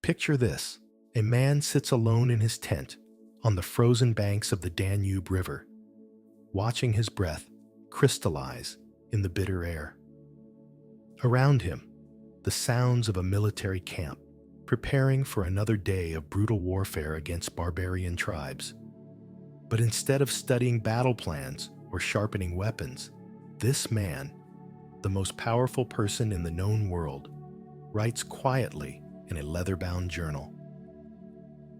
Picture this. A man sits alone in his tent on the frozen banks of the Danube River, watching his breath crystallize in the bitter air. Around him, the sounds of a military camp, preparing for another day of brutal warfare against barbarian tribes. But instead of studying battle plans or sharpening weapons, this man, the most powerful person in the known world, writes quietly in a leather-bound journal.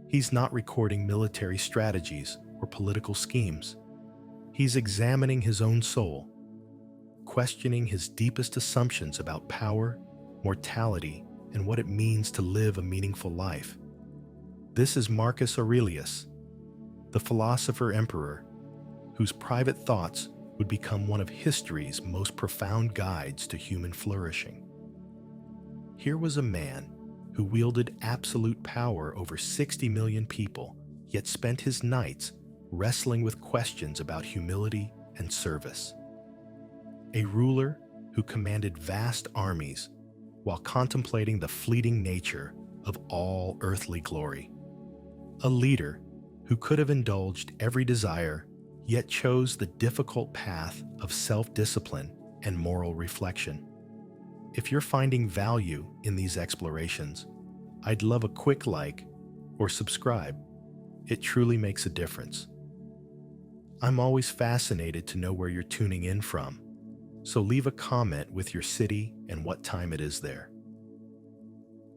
He's not recording military strategies or political schemes. He's examining his own soul, questioning his deepest assumptions about power, mortality, and what it means to live a meaningful life. This is Marcus Aurelius, the philosopher emperor, whose private thoughts would become one of history's most profound guides to human flourishing. Here was a man who wielded absolute power over 60 million people, yet spent his nights wrestling with questions about humility and service. A ruler who commanded vast armies while contemplating the fleeting nature of all earthly glory. A leader who could have indulged every desire, yet chose the difficult path of self-discipline and moral reflection. If you're finding value in these explorations, I'd love a quick like or subscribe. It truly makes a difference. I'm always fascinated to know where you're tuning in from, so leave a comment with your city and what time it is there.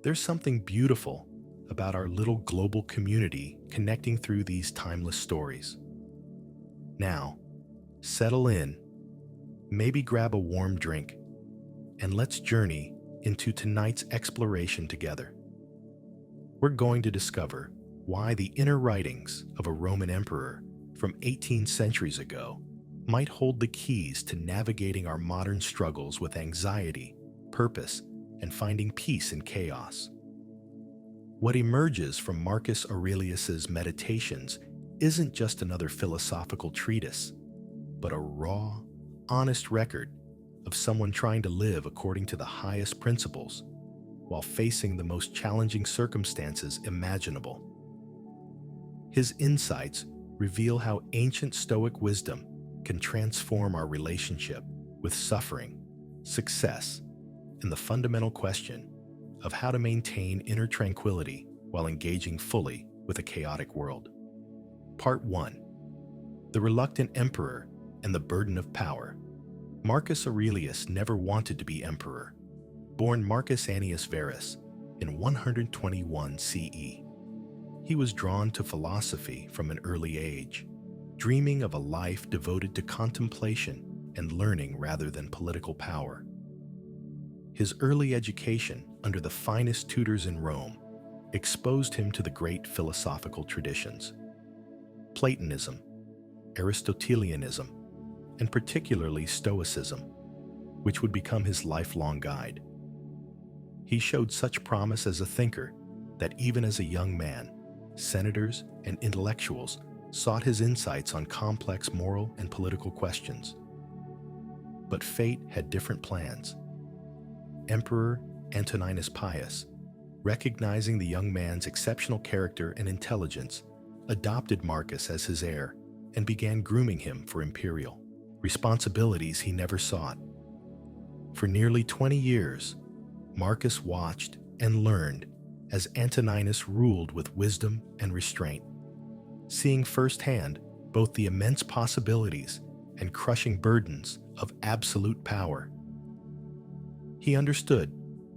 There's something beautiful about our little global community connecting through these timeless stories. Now, settle in, maybe grab a warm drink, and let's journey into tonight's exploration together. We're going to discover why the inner writings of a Roman emperor from 18 centuries ago might hold the keys to navigating our modern struggles with anxiety, purpose, and finding peace in chaos. What emerges from Marcus Aurelius's Meditations isn't just another philosophical treatise, but a raw, honest record of someone trying to live according to the highest principles while facing the most challenging circumstances imaginable. His insights reveal how ancient Stoic wisdom can transform our relationship with suffering, success, and the fundamental question of how to maintain inner tranquility while engaging fully with a chaotic world. Part 1. The Reluctant Emperor and the Burden of Power. Marcus Aurelius never wanted to be emperor. Born Marcus Annius Verus in 121 CE, he was drawn to philosophy from an early age, dreaming of a life devoted to contemplation and learning rather than political power. His early education under the finest tutors in Rome exposed him to the great philosophical traditions: Platonism, Aristotelianism, and particularly Stoicism, which would become his lifelong guide. He showed such promise as a thinker that even as a young man, senators and intellectuals sought his insights on complex moral and political questions. But fate had different plans. Emperor Antoninus Pius, recognizing the young man's exceptional character and intelligence, adopted Marcus as his heir and began grooming him for imperial responsibilities he never sought. For nearly 20 years, Marcus watched and learned as Antoninus ruled with wisdom and restraint, seeing firsthand both the immense possibilities and crushing burdens of absolute power. He understood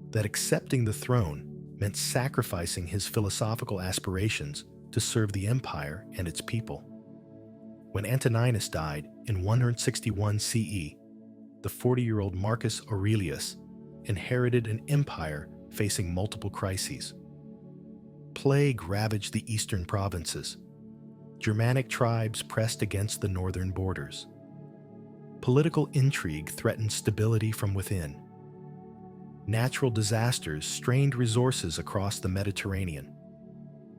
that accepting the throne meant sacrificing his philosophical aspirations to serve the empire and its people. When Antoninus died in 161 CE, the 40-year-old Marcus Aurelius inherited an empire facing multiple crises. Plague ravaged the eastern provinces. Germanic tribes pressed against the northern borders. Political intrigue threatened stability from within. Natural disasters strained resources across the Mediterranean.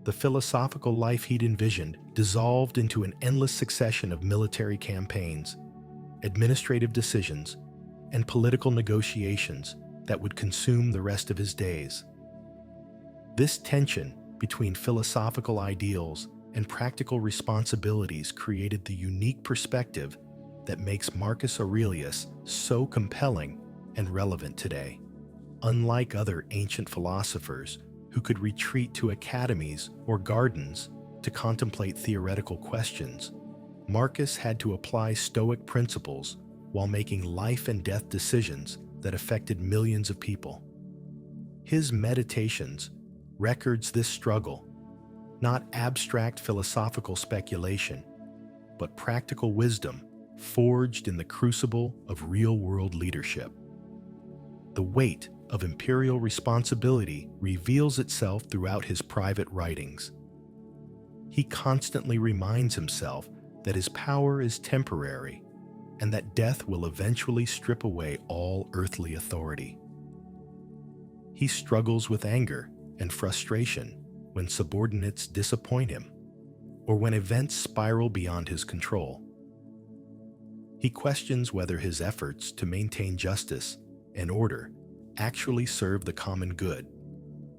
The philosophical life he'd envisioned dissolved into an endless succession of military campaigns, administrative decisions, and political negotiations that would consume the rest of his days. This tension between philosophical ideals and practical responsibilities created the unique perspective that makes Marcus Aurelius so compelling and relevant today. Unlike other ancient philosophers who could retreat to academies or gardens to contemplate theoretical questions, Marcus had to apply Stoic principles while making life and death decisions that affected millions of people. His Meditations records this struggle, not abstract philosophical speculation, but practical wisdom forged in the crucible of real-world leadership. The weight of imperial responsibility reveals itself throughout his private writings. He constantly reminds himself that his power is temporary and that death will eventually strip away all earthly authority. He struggles with anger and frustration when subordinates disappoint him, or when events spiral beyond his control. He questions whether his efforts to maintain justice and order actually serve the common good,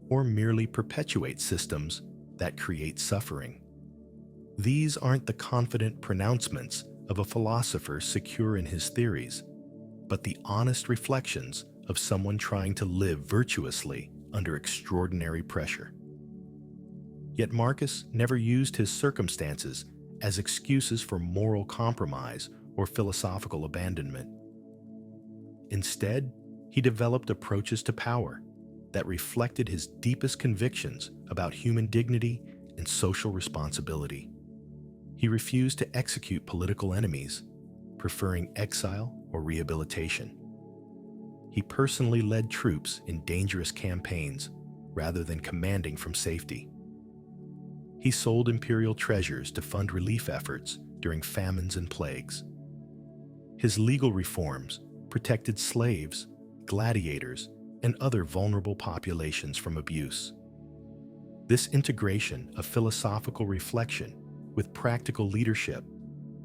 or merely perpetuate systems that create suffering. These aren't the confident pronouncements of a philosopher secure in his theories, but the honest reflections of someone trying to live virtuously under extraordinary pressure. Yet Marcus never used his circumstances as excuses for moral compromise or philosophical abandonment. Instead, he developed approaches to power that reflected his deepest convictions about human dignity and social responsibility. He refused to execute political enemies, preferring exile or rehabilitation. He personally led troops in dangerous campaigns rather than commanding from safety. He sold imperial treasures to fund relief efforts during famines and plagues. His legal reforms protected slaves, gladiators, and other vulnerable populations from abuse. This integration of philosophical reflection with practical leadership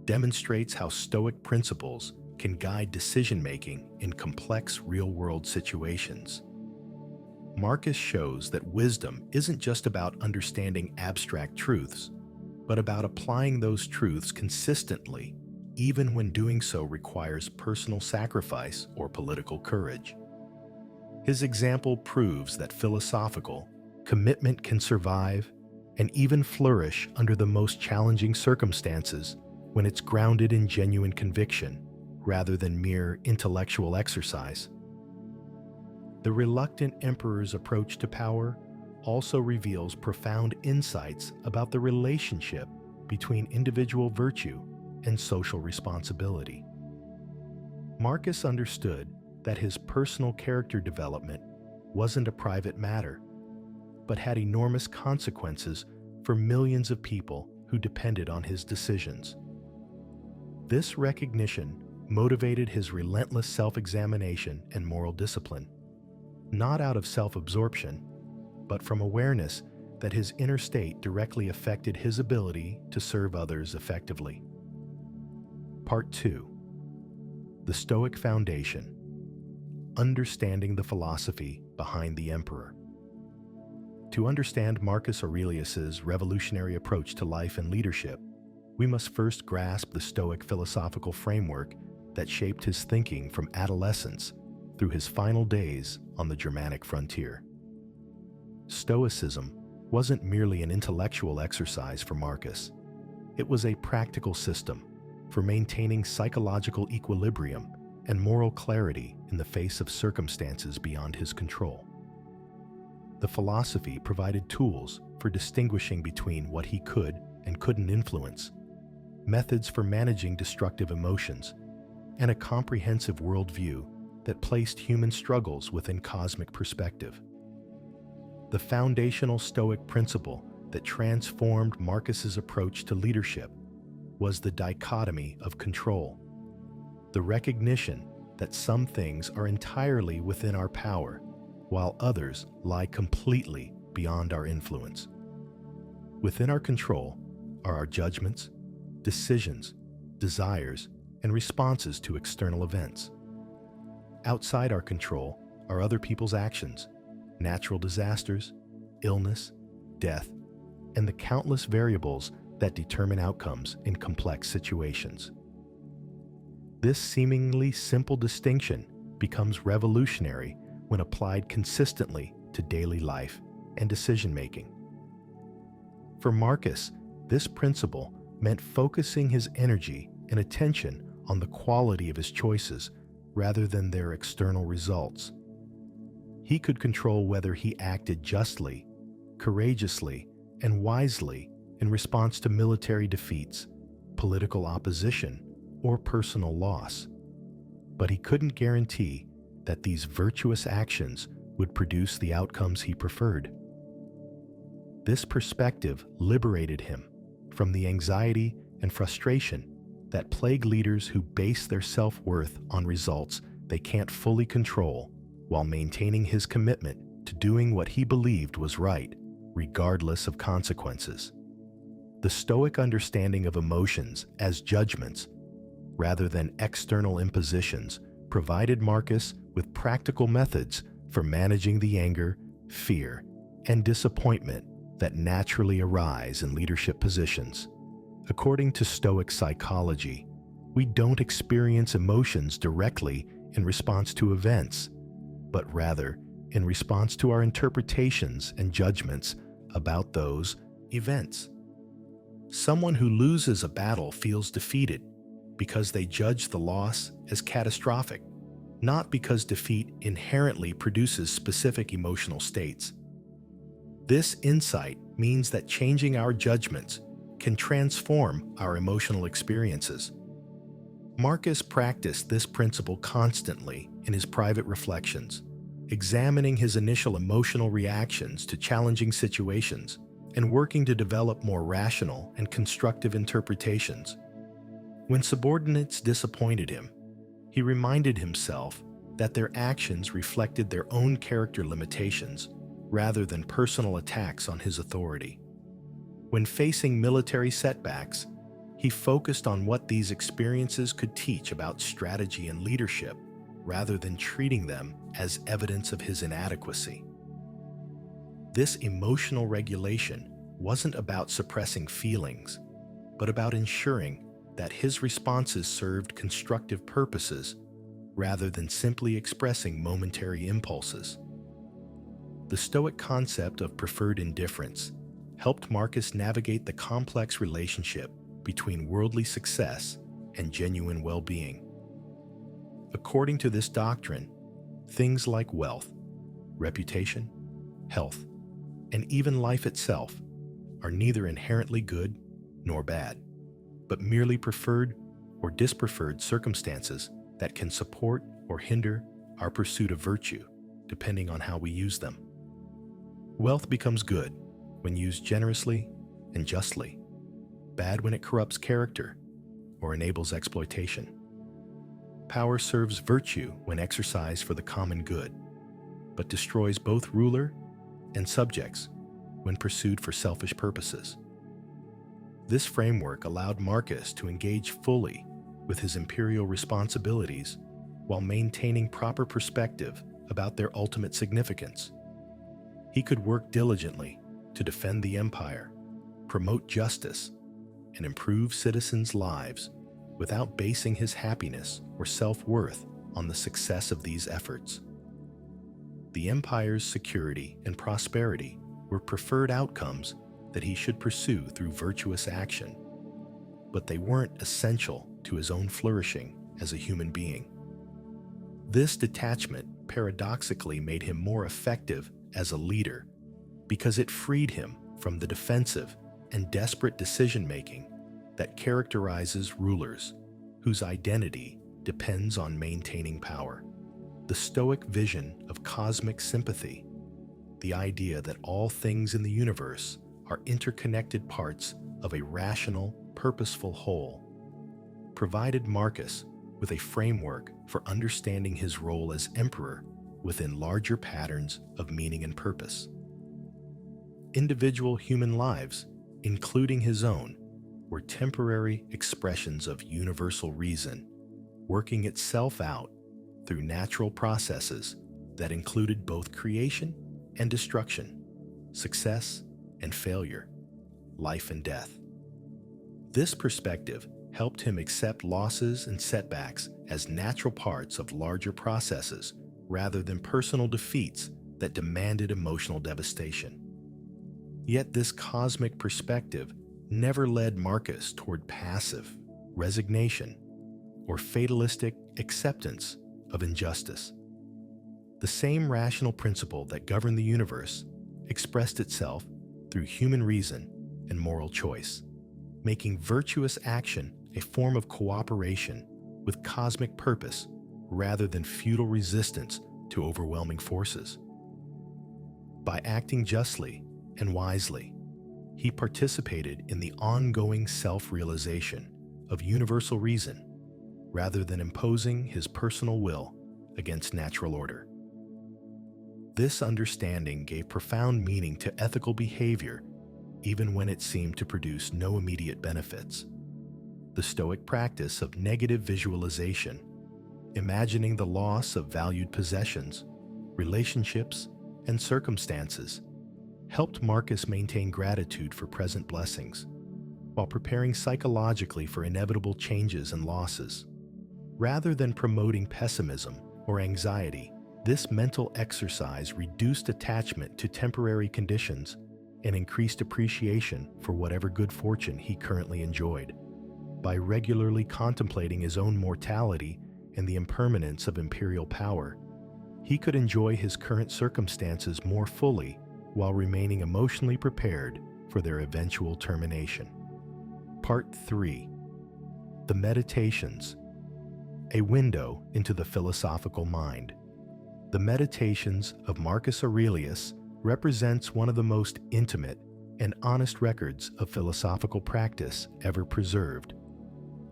demonstrates how Stoic principles can guide decision-making in complex real-world situations. Marcus shows that wisdom isn't just about understanding abstract truths, but about applying those truths consistently, even when doing so requires personal sacrifice or political courage. His example proves that philosophical commitment can survive and even flourish under the most challenging circumstances when it's grounded in genuine conviction rather than mere intellectual exercise. The reluctant emperor's approach to power also reveals profound insights about the relationship between individual virtue and social responsibility. Marcus understood that his personal character development wasn't a private matter, but had enormous consequences for millions of people who depended on his decisions. This recognition motivated his relentless self-examination and moral discipline, not out of self-absorption, but from awareness that his inner state directly affected his ability to serve others effectively. Part 2. The Stoic Foundation: Understanding the Philosophy Behind the Emperor. To understand Marcus Aurelius's revolutionary approach to life and leadership, we must first grasp the Stoic philosophical framework that shaped his thinking from adolescence through his final days on the Germanic frontier. Stoicism wasn't merely an intellectual exercise for Marcus. It was a practical system for maintaining psychological equilibrium and moral clarity in the face of circumstances beyond his control. The philosophy provided tools for distinguishing between what he could and couldn't influence, methods for managing destructive emotions, and a comprehensive worldview that placed human struggles within cosmic perspective. The foundational Stoic principle that transformed Marcus's approach to leadership was the dichotomy of control, the recognition that some things are entirely within our power, while others lie completely beyond our influence. Within our control are our judgments, decisions, desires, and responses to external events. Outside our control are other people's actions, natural disasters, illness, death, and the countless variables that determine outcomes in complex situations. This seemingly simple distinction becomes revolutionary when applied consistently to daily life and decision-making. For Marcus, this principle meant focusing his energy and attention on the quality of his choices rather than their external results. He could control whether he acted justly, courageously, and wisely in response to military defeats, political opposition, or personal loss. But he couldn't guarantee that these virtuous actions would produce the outcomes he preferred. This perspective liberated him from the anxiety and frustration that plague leaders who base their self-worth on results they can't fully control, while maintaining his commitment to doing what he believed was right, regardless of consequences. The Stoic understanding of emotions as judgments, rather than external impositions, provided Marcus with practical methods for managing the anger, fear, and disappointment that naturally arise in leadership positions. According to Stoic psychology, we don't experience emotions directly in response to events, but rather in response to our interpretations and judgments about those events. Someone who loses a battle feels defeated because they judge the loss as catastrophic, not because defeat inherently produces specific emotional states. This insight means that changing our judgments can transform our emotional experiences. Marcus practiced this principle constantly in his private reflections, examining his initial emotional reactions to challenging situations and working to develop more rational and constructive interpretations. When subordinates disappointed him, he reminded himself that their actions reflected their own character limitations rather than personal attacks on his authority. When facing military setbacks, he focused on what these experiences could teach about strategy and leadership rather than treating them as evidence of his inadequacy. This emotional regulation wasn't about suppressing feelings, but about ensuring that his responses served constructive purposes rather than simply expressing momentary impulses. The Stoic concept of preferred indifference helped Marcus navigate the complex relationship between worldly success and genuine well-being. According to this doctrine, things like wealth, reputation, health, and even life itself are neither inherently good nor bad, but merely preferred or dispreferred circumstances that can support or hinder our pursuit of virtue, depending on how we use them. Wealth becomes good when used generously and justly, bad when it corrupts character or enables exploitation. Power serves virtue when exercised for the common good, but destroys both ruler and subjects when pursued for selfish purposes. This framework allowed Marcus to engage fully with his imperial responsibilities while maintaining proper perspective about their ultimate significance. He could work diligently to defend the empire, promote justice, and improve citizens' lives without basing his happiness or self-worth on the success of these efforts. The empire's security and prosperity were preferred outcomes that he should pursue through virtuous action, but they weren't essential to his own flourishing as a human being. This detachment paradoxically made him more effective as a leader because it freed him from the defensive and desperate decision-making that characterizes rulers whose identity depends on maintaining power. The Stoic vision of cosmic sympathy, the idea that all things in the universe are interconnected parts of a rational, purposeful whole, provided Marcus with a framework for understanding his role as emperor within larger patterns of meaning and purpose. Individual human lives, including his own, were temporary expressions of universal reason, working itself out through natural processes that included both creation and destruction. success and failure, life and death. This perspective helped him accept losses and setbacks as natural parts of larger processes rather than personal defeats that demanded emotional devastation. Yet this cosmic perspective never led Marcus toward passive resignation or fatalistic acceptance of injustice. The same rational principle that governed the universe expressed itself through human reason and moral choice, making virtuous action a form of cooperation with cosmic purpose rather than futile resistance to overwhelming forces. By acting justly and wisely, he participated in the ongoing self-realization of universal reason rather than imposing his personal will against natural order. This understanding gave profound meaning to ethical behavior even when it seemed to produce no immediate benefits. The Stoic practice of negative visualization, imagining the loss of valued possessions, relationships, and circumstances, helped Marcus maintain gratitude for present blessings, while preparing psychologically for inevitable changes and losses. Rather than promoting pessimism or anxiety, this mental exercise reduced attachment to temporary conditions and increased appreciation for whatever good fortune he currently enjoyed. By regularly contemplating his own mortality and the impermanence of imperial power, he could enjoy his current circumstances more fully while remaining emotionally prepared for their eventual termination. Part 3. The Meditations, a window into the philosophical mind. The Meditations of Marcus Aurelius represents one of the most intimate and honest records of philosophical practice ever preserved,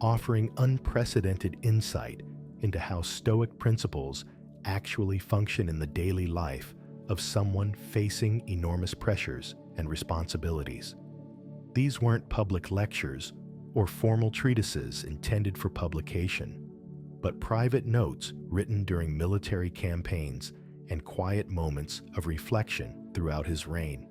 offering unprecedented insight into how Stoic principles actually function in the daily life of someone facing enormous pressures and responsibilities. These weren't public lectures or formal treatises intended for publication, but private notes written during military campaigns and quiet moments of reflection throughout his reign.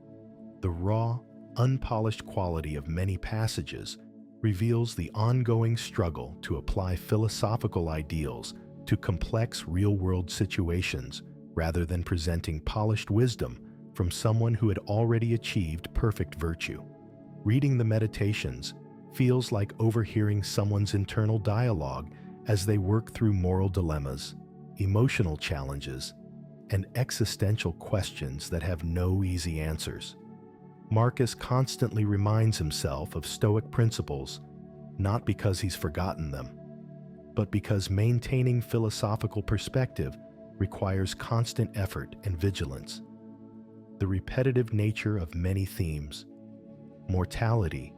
The raw, unpolished quality of many passages reveals the ongoing struggle to apply philosophical ideals to complex real-world situations rather than presenting polished wisdom from someone who had already achieved perfect virtue. Reading the Meditations feels like overhearing someone's internal dialogue as they work through moral dilemmas, emotional challenges, and existential questions that have no easy answers. Marcus constantly reminds himself of Stoic principles, not because he's forgotten them, but because maintaining philosophical perspective requires constant effort and vigilance. The repetitive nature of many themes, mortality,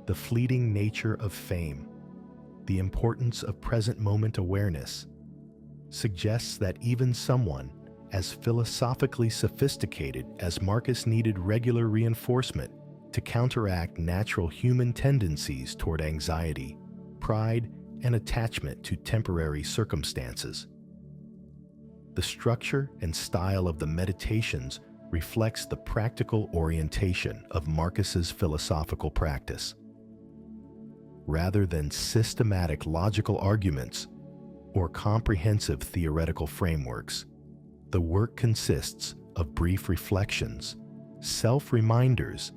the fleeting nature of fame, the importance of present moment awareness, suggests that even someone as philosophically sophisticated as Marcus needed regular reinforcement to counteract natural human tendencies toward anxiety, pride, and attachment to temporary circumstances. The structure and style of the Meditations reflects the practical orientation of Marcus's philosophical practice. Rather than systematic logical arguments or comprehensive theoretical frameworks, the work consists of brief reflections, self-reminders,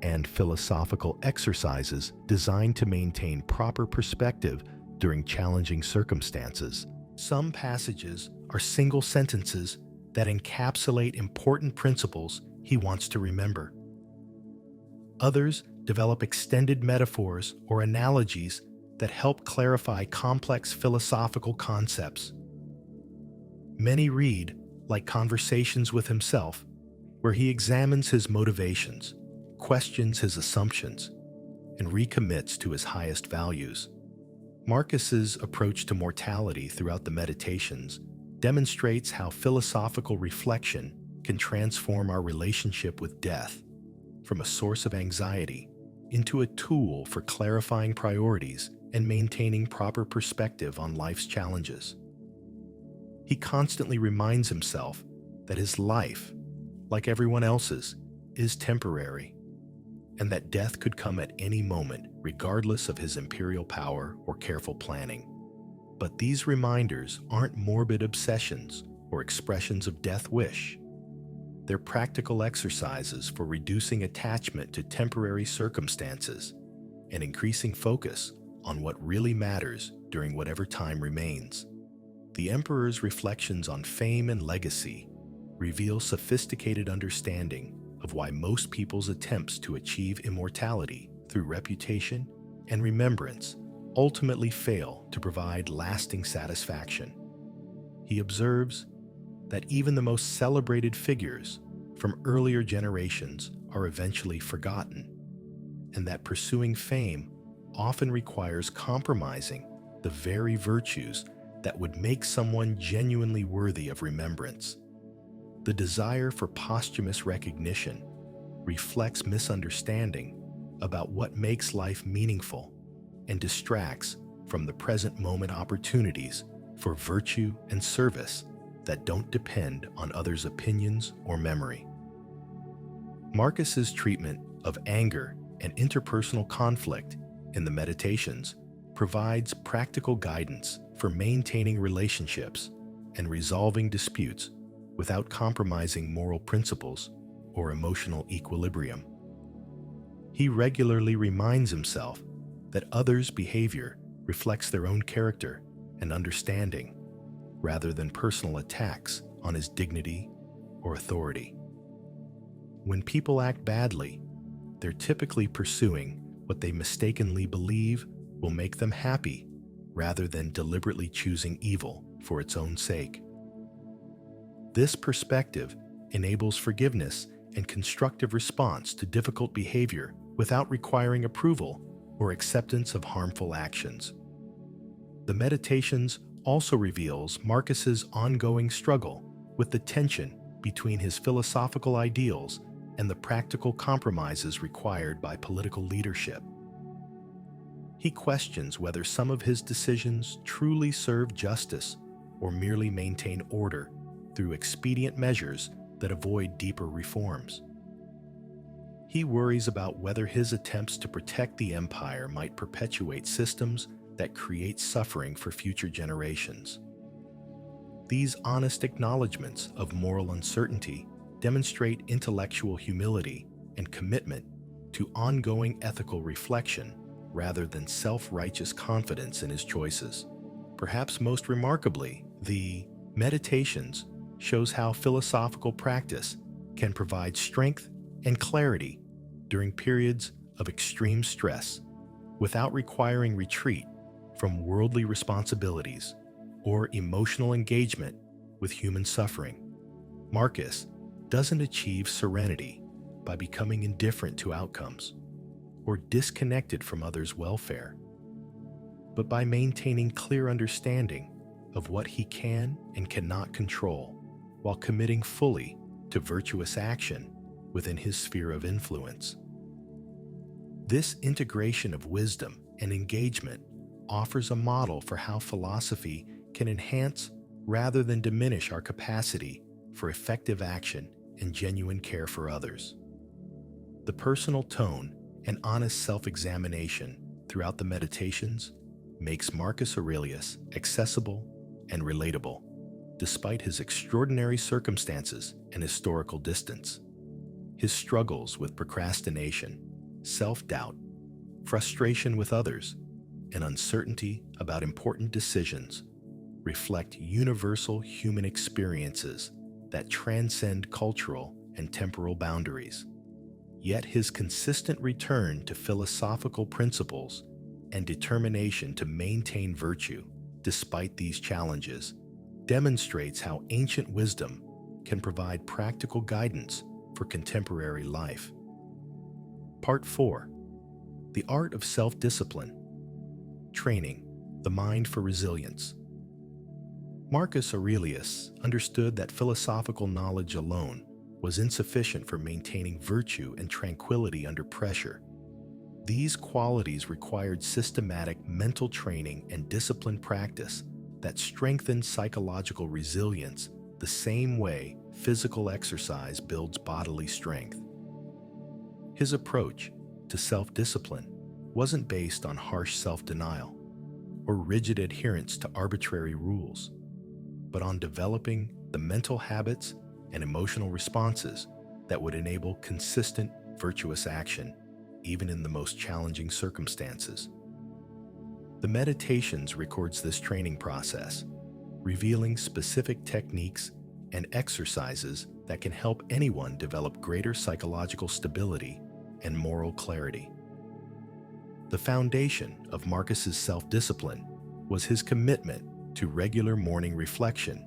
and philosophical exercises designed to maintain proper perspective during challenging circumstances. Some passages are single sentences that encapsulate important principles he wants to remember. Others develop extended metaphors or analogies that help clarify complex philosophical concepts. Many read like conversations with himself, where he examines his motivations, questions his assumptions, and recommits to his highest values. Marcus's approach to mortality throughout the Meditations demonstrates how philosophical reflection can transform our relationship with death from a source of anxiety into a tool for clarifying priorities and maintaining proper perspective on life's challenges. He constantly reminds himself that his life, like everyone else's, is temporary, and that death could come at any moment, regardless of his imperial power or careful planning. But these reminders aren't morbid obsessions or expressions of death wish. They're practical exercises for reducing attachment to temporary circumstances and increasing focus on what really matters during whatever time remains. The emperor's reflections on fame and legacy reveal sophisticated understanding of why most people's attempts to achieve immortality through reputation and remembrance ultimately fail to provide lasting satisfaction. He observes that even the most celebrated figures from earlier generations are eventually forgotten, and that pursuing fame often requires compromising the very virtues that would make someone genuinely worthy of remembrance. The desire for posthumous recognition reflects misunderstanding about what makes life meaningful and distracts from the present moment opportunities for virtue and service that don't depend on others' opinions or memory. Marcus's treatment of anger and interpersonal conflict in the Meditations provides practical guidance for maintaining relationships and resolving disputes without compromising moral principles or emotional equilibrium. He regularly reminds himself that others' behavior reflects their own character and understanding, rather than personal attacks on his dignity or authority. When people act badly, they're typically pursuing what they mistakenly believe will make them happy, rather than deliberately choosing evil for its own sake. This perspective enables forgiveness and constructive response to difficult behavior without requiring approval or acceptance of harmful actions. The Meditations also reveals Marcus's ongoing struggle with the tension between his philosophical ideals and the practical compromises required by political leadership. He questions whether some of his decisions truly serve justice or merely maintain order through expedient measures that avoid deeper reforms. He worries about whether his attempts to protect the empire might perpetuate systems that create suffering for future generations. These honest acknowledgments of moral uncertainty demonstrate intellectual humility and commitment to ongoing ethical reflection rather than self-righteous confidence in his choices. Perhaps most remarkably, the Meditations shows how philosophical practice can provide strength and clarity during periods of extreme stress without requiring retreat from worldly responsibilities or emotional engagement with human suffering. Marcus doesn't achieve serenity by becoming indifferent to outcomes or disconnected from others' welfare, but by maintaining clear understanding of what he can and cannot control, while committing fully to virtuous action within his sphere of influence. This integration of wisdom and engagement offers a model for how philosophy can enhance rather than diminish our capacity for effective action and genuine care for others. The personal tone and honest self-examination throughout the Meditations makes Marcus Aurelius accessible and relatable, despite his extraordinary circumstances and historical distance. His struggles with procrastination, self-doubt, frustration with others, and uncertainty about important decisions reflect universal human experiences that transcend cultural and temporal boundaries. Yet his consistent return to philosophical principles and determination to maintain virtue despite these challenges demonstrates how ancient wisdom can provide practical guidance for contemporary life. Part 4. The Art of Self-Discipline. Training the Mind for Resilience. Marcus Aurelius understood that philosophical knowledge alone was insufficient for maintaining virtue and tranquility under pressure. These qualities required systematic mental training and disciplined practice that strengthened psychological resilience the same way physical exercise builds bodily strength. His approach to self-discipline wasn't based on harsh self-denial or rigid adherence to arbitrary rules, but on developing the mental habits and emotional responses that would enable consistent, virtuous action, even in the most challenging circumstances. The Meditations records this training process, revealing specific techniques and exercises that can help anyone develop greater psychological stability and moral clarity. The foundation of Marcus's self-discipline was his commitment to regular morning reflection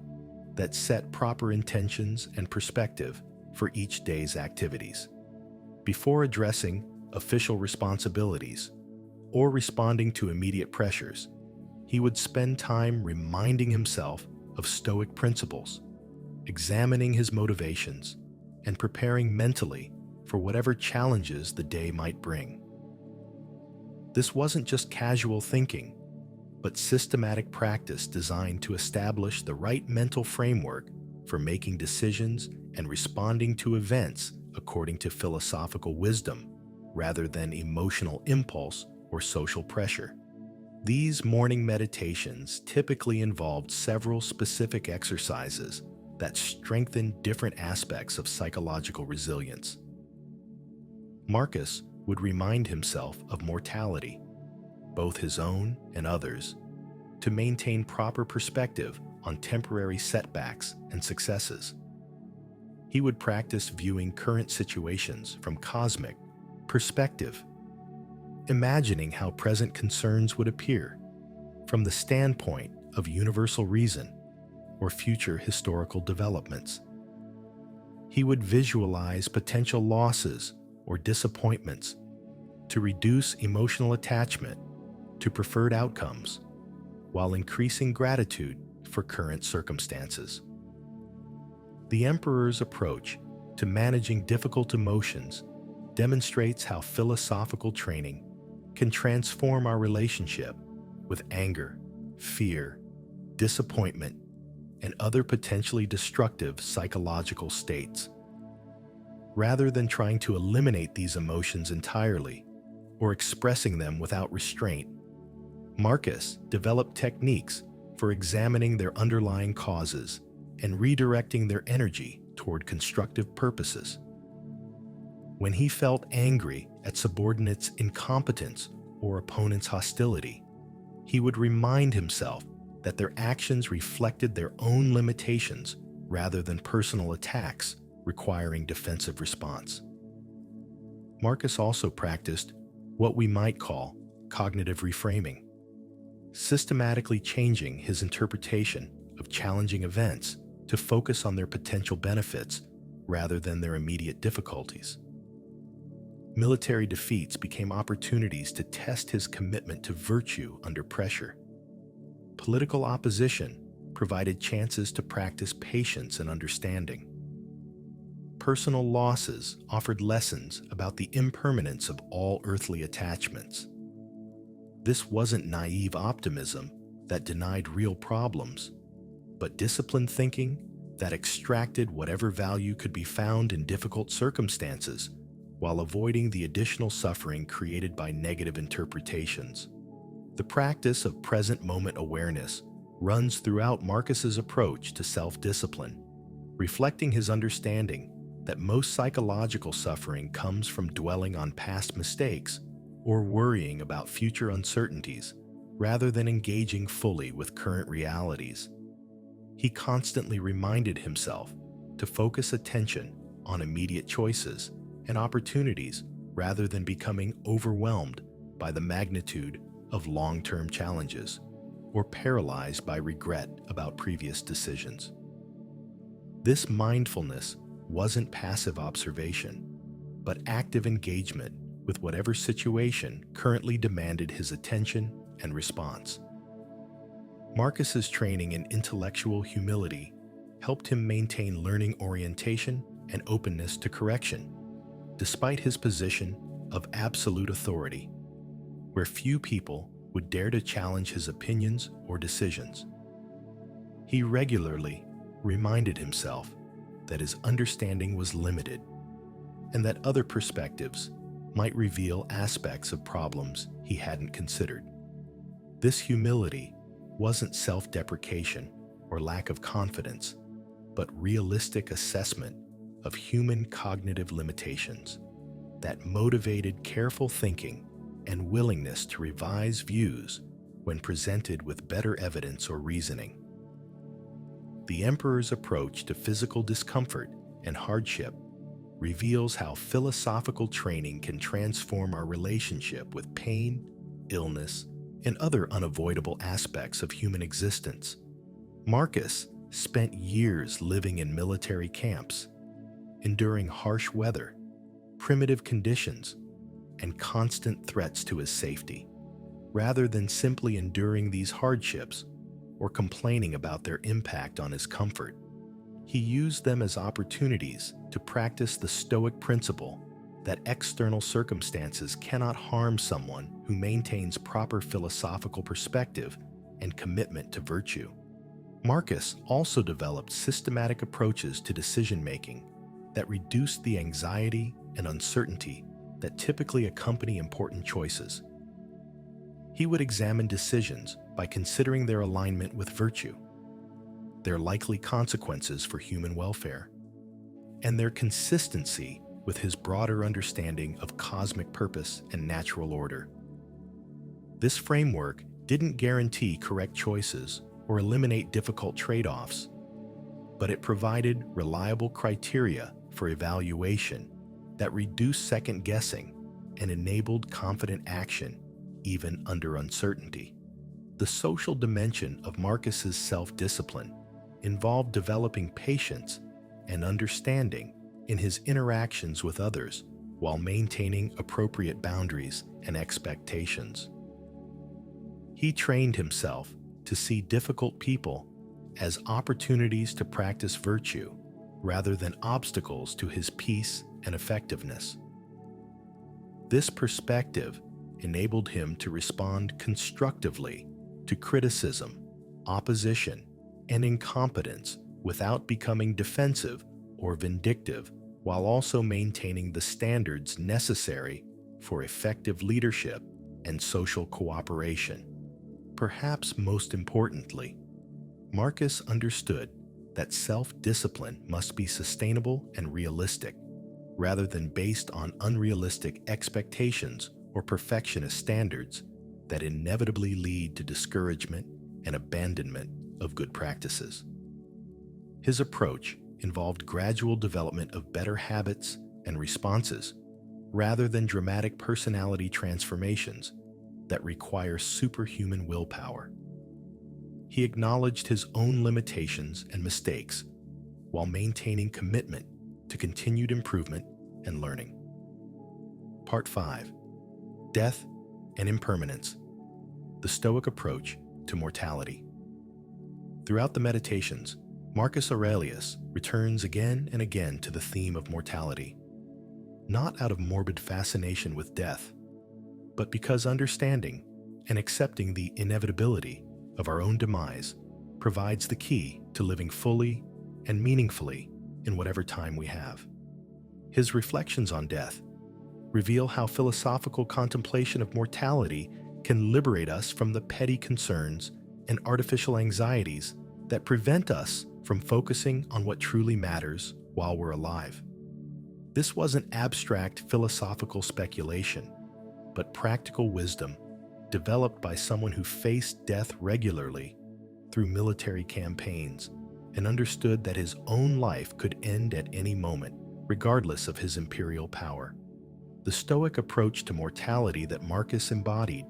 that set proper intentions and perspective for each day's activities. Before addressing official responsibilities or responding to immediate pressures, he would spend time reminding himself of Stoic principles, examining his motivations, and preparing mentally for whatever challenges the day might bring. This wasn't just casual thinking, but systematic practice designed to establish the right mental framework for making decisions and responding to events according to philosophical wisdom rather than emotional impulse or social pressure. These morning meditations typically involved several specific exercises that strengthen different aspects of psychological resilience. Marcus would remind himself of mortality, both his own and others, to maintain proper perspective on temporary setbacks and successes. He would practice viewing current situations from cosmic perspective, imagining how present concerns would appear from the standpoint of universal reason or future historical developments. He would visualize potential losses or disappointments to reduce emotional attachment to preferred outcomes while increasing gratitude for current circumstances. The Emperor's approach to managing difficult emotions demonstrates how philosophical training can transform our relationship with anger, fear, disappointment, and other potentially destructive psychological states. Rather than trying to eliminate these emotions entirely or expressing them without restraint, Marcus developed techniques for examining their underlying causes and redirecting their energy toward constructive purposes. When he felt angry at subordinates' incompetence or opponents' hostility, he would remind himself that their actions reflected their own limitations rather than personal attacks requiring defensive response. Marcus also practiced what we might call cognitive reframing, systematically changing his interpretation of challenging events to focus on their potential benefits rather than their immediate difficulties. Military defeats became opportunities to test his commitment to virtue under pressure. Political opposition provided chances to practice patience and understanding. Personal losses offered lessons about the impermanence of all earthly attachments. This wasn't naive optimism that denied real problems, but disciplined thinking that extracted whatever value could be found in difficult circumstances while avoiding the additional suffering created by negative interpretations. The practice of present moment awareness runs throughout Marcus's approach to self-discipline, reflecting his understanding that most psychological suffering comes from dwelling on past mistakes or worrying about future uncertainties rather than engaging fully with current realities. He constantly reminded himself to focus attention on immediate choices and opportunities rather than becoming overwhelmed by the magnitude of long-term challenges or paralyzed by regret about previous decisions. This mindfulness wasn't passive observation, but active engagement with whatever situation currently demanded his attention and response. Marcus's training in intellectual humility helped him maintain learning orientation and openness to correction, despite his position of absolute authority, where few people would dare to challenge his opinions or decisions. He regularly reminded himself that his understanding was limited and that other perspectives might reveal aspects of problems he hadn't considered. This humility wasn't self-deprecation or lack of confidence, but realistic assessment of human cognitive limitations that motivated careful thinking and willingness to revise views when presented with better evidence or reasoning. The emperor's approach to physical discomfort and hardship reveals how philosophical training can transform our relationship with pain, illness, and other unavoidable aspects of human existence. Marcus spent years living in military camps, enduring harsh weather, primitive conditions, and constant threats to his safety. Rather than simply enduring these hardships or complaining about their impact on his comfort, he used them as opportunities to practice the Stoic principle that external circumstances cannot harm someone who maintains proper philosophical perspective and commitment to virtue. Marcus also developed systematic approaches to decision-making that reduced the anxiety and uncertainty that typically accompany important choices. He would examine decisions by considering their alignment with virtue, their likely consequences for human welfare, and their consistency with his broader understanding of cosmic purpose and natural order. This framework didn't guarantee correct choices or eliminate difficult trade-offs, but it provided reliable criteria for evaluation that reduced second-guessing and enabled confident action even under uncertainty. The social dimension of Marcus's self-discipline involved developing patience and understanding in his interactions with others while maintaining appropriate boundaries and expectations. He trained himself to see difficult people as opportunities to practice virtue rather than obstacles to his peace and effectiveness. This perspective enabled him to respond constructively to criticism, opposition, and incompetence without becoming defensive or vindictive, while also maintaining the standards necessary for effective leadership and social cooperation. Perhaps most importantly, Marcus understood that self-discipline must be sustainable and realistic, rather than based on unrealistic expectations or perfectionist standards that inevitably lead to discouragement and abandonment of good practices. His approach involved gradual development of better habits and responses, rather than dramatic personality transformations that require superhuman willpower. He acknowledged his own limitations and mistakes while maintaining commitment to continued improvement and learning. Part 5. Death and Impermanence. The Stoic Approach to Mortality. Throughout the Meditations, Marcus Aurelius returns again and again to the theme of mortality, not out of morbid fascination with death, but because understanding and accepting the inevitability of our own demise provides the key to living fully and meaningfully in whatever time we have. His reflections on death reveal how philosophical contemplation of mortality can liberate us from the petty concerns and artificial anxieties that prevent us from focusing on what truly matters while we're alive. This wasn't abstract philosophical speculation, but practical wisdom developed by someone who faced death regularly through military campaigns and understood that his own life could end at any moment, regardless of his imperial power. The Stoic approach to mortality that Marcus embodied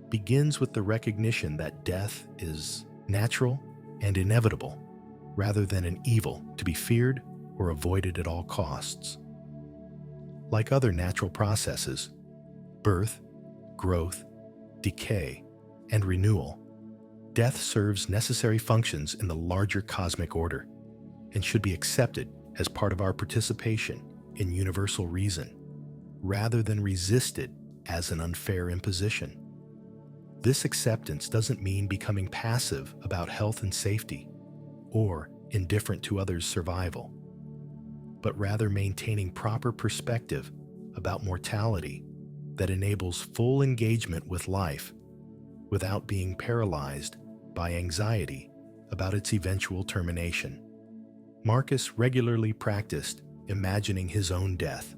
begins with the recognition that death is natural and inevitable, rather than an evil to be feared or avoided at all costs. Like other natural processes, birth, growth, decay, and renewal, death serves necessary functions in the larger cosmic order and should be accepted as part of our participation in universal reason, rather than resisted as an unfair imposition. This acceptance doesn't mean becoming passive about health and safety or indifferent to others' survival, but rather maintaining proper perspective about mortality that enables full engagement with life without being paralyzed by anxiety about its eventual termination. Marcus regularly practiced imagining his own death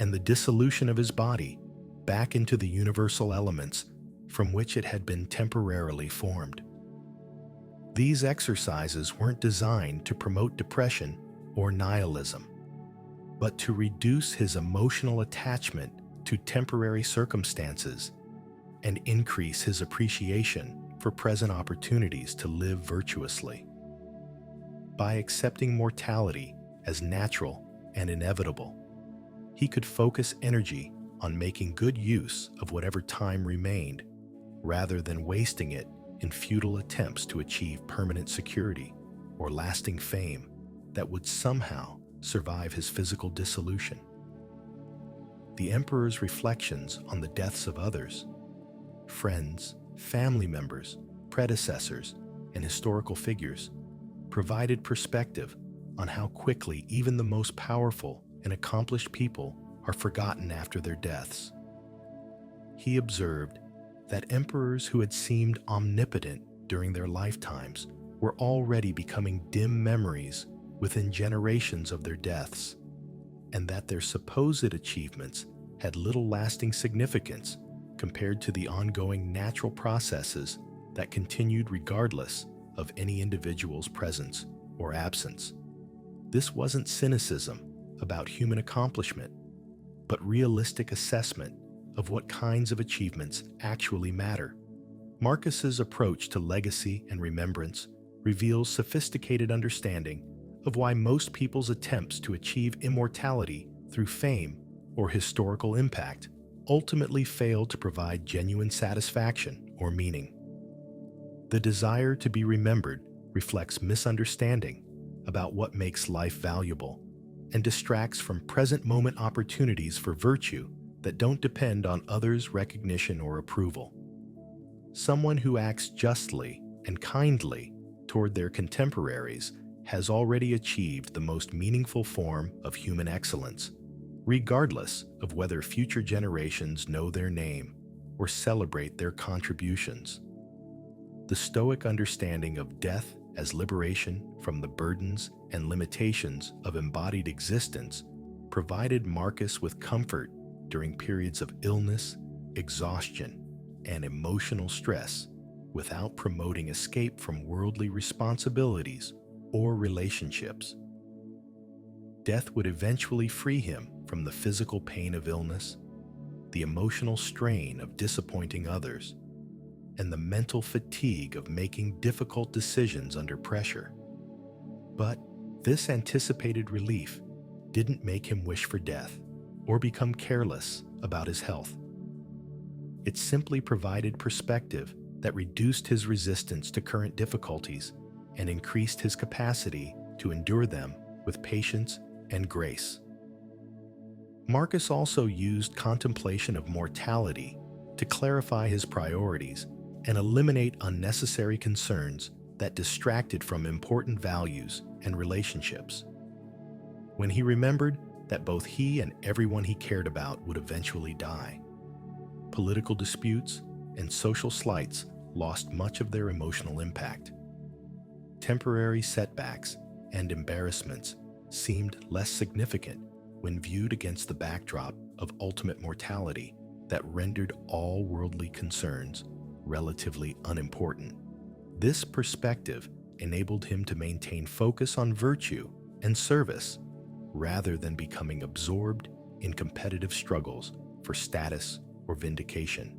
and the dissolution of his body back into the universal elements from which it had been temporarily formed. These exercises weren't designed to promote depression or nihilism, but to reduce his emotional attachment to temporary circumstances and increase his appreciation for present opportunities to live virtuously. By accepting mortality as natural and inevitable, he could focus energy on making good use of whatever time remained, rather than wasting it in futile attempts to achieve permanent security or lasting fame that would somehow survive his physical dissolution. The emperor's reflections on the deaths of others, friends, family members, predecessors, and historical figures, provided perspective on how quickly even the most powerful and accomplished people are forgotten after their deaths. He observed that emperors who had seemed omnipotent during their lifetimes were already becoming dim memories within generations of their deaths, and that their supposed achievements had little lasting significance compared to the ongoing natural processes that continued regardless of any individual's presence or absence. This wasn't cynicism about human accomplishment, but realistic assessment of what kinds of achievements actually matter. Marcus's approach to legacy and remembrance reveals sophisticated understanding of why most people's attempts to achieve immortality through fame or historical impact ultimately fail to provide genuine satisfaction or meaning. The desire to be remembered reflects misunderstanding about what makes life valuable and distracts from present moment opportunities for virtue that don't depend on others' recognition or approval. Someone who acts justly and kindly toward their contemporaries has already achieved the most meaningful form of human excellence, regardless of whether future generations know their name or celebrate their contributions. The Stoic understanding of death as liberation from the burdens and limitations of embodied existence provided Marcus with comfort during periods of illness, exhaustion, and emotional stress, without promoting escape from worldly responsibilities or relationships. Death would eventually free him from the physical pain of illness, the emotional strain of disappointing others, and the mental fatigue of making difficult decisions under pressure. But this anticipated relief didn't make him wish for death or become careless about his health. It simply provided perspective that reduced his resistance to current difficulties and increased his capacity to endure them with patience and grace. Marcus also used contemplation of mortality to clarify his priorities and eliminate unnecessary concerns that distracted from important values and relationships. When he remembered that both he and everyone he cared about would eventually die, political disputes and social slights lost much of their emotional impact. Temporary setbacks and embarrassments seemed less significant when viewed against the backdrop of ultimate mortality that rendered all worldly concerns relatively unimportant. This perspective enabled him to maintain focus on virtue and service rather than becoming absorbed in competitive struggles for status or vindication.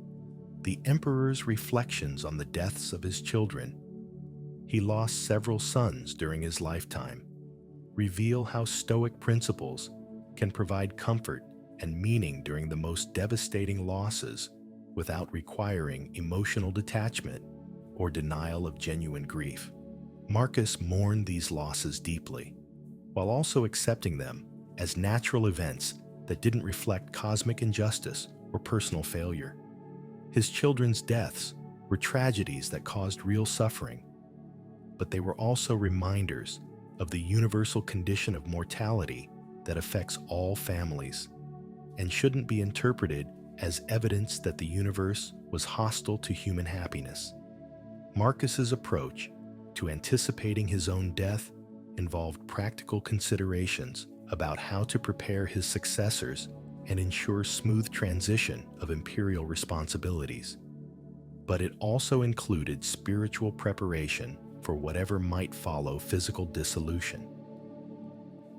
The emperor's reflections on the deaths of his children — he lost several sons during his lifetime — reveal how Stoic principles can provide comfort and meaning during the most devastating losses without requiring emotional detachment or denial of genuine grief. Marcus mourned these losses deeply, while also accepting them as natural events that didn't reflect cosmic injustice or personal failure. His children's deaths were tragedies that caused real suffering, but they were also reminders of the universal condition of mortality that affects all families and shouldn't be interpreted as evidence that the universe was hostile to human happiness. Marcus's approach to anticipating his own death involved practical considerations about how to prepare his successors and ensure smooth transition of imperial responsibilities. But it also included spiritual preparation for whatever might follow physical dissolution.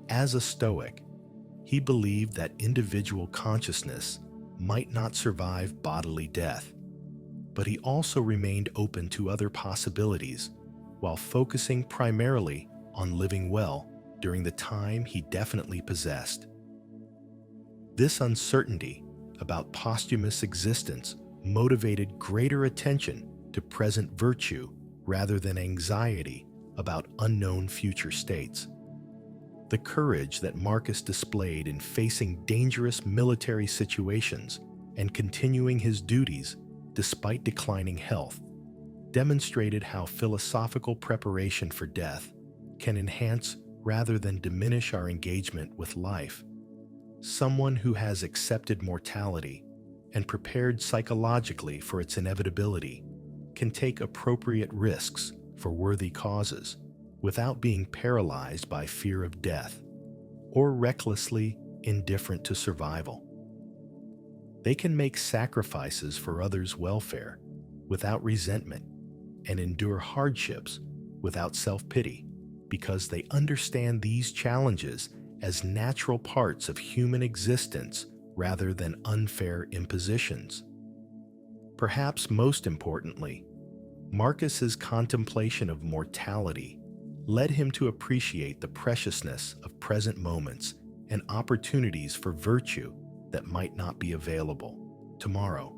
As a Stoic, he believed that individual consciousness might not survive bodily death, but he also remained open to other possibilities while focusing primarily on living well during the time he definitely possessed. This uncertainty about posthumous existence motivated greater attention to present virtue rather than anxiety about unknown future states. The courage that Marcus displayed in facing dangerous military situations and continuing his duties despite declining health demonstrated how philosophical preparation for death can enhance rather than diminish our engagement with life. Someone who has accepted mortality and prepared psychologically for its inevitability can take appropriate risks for worthy causes without being paralyzed by fear of death or recklessly indifferent to survival. They can make sacrifices for others' welfare without resentment and endure hardships without self-pity because they understand these challenges as natural parts of human existence rather than unfair impositions. Perhaps most importantly, Marcus's contemplation of mortality led him to appreciate the preciousness of present moments and opportunities for virtue that might not be available tomorrow.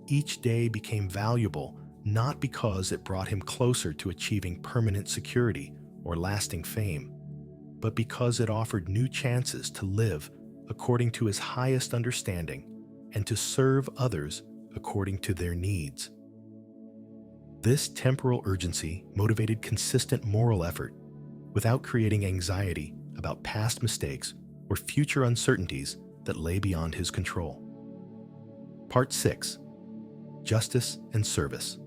Each day became valuable not because it brought him closer to achieving permanent security or lasting fame, but because it offered new chances to live according to his highest understanding and to serve others according to their needs. This temporal urgency motivated consistent moral effort without creating anxiety about past mistakes or future uncertainties that lay beyond his control. Part 6. Justice and Service.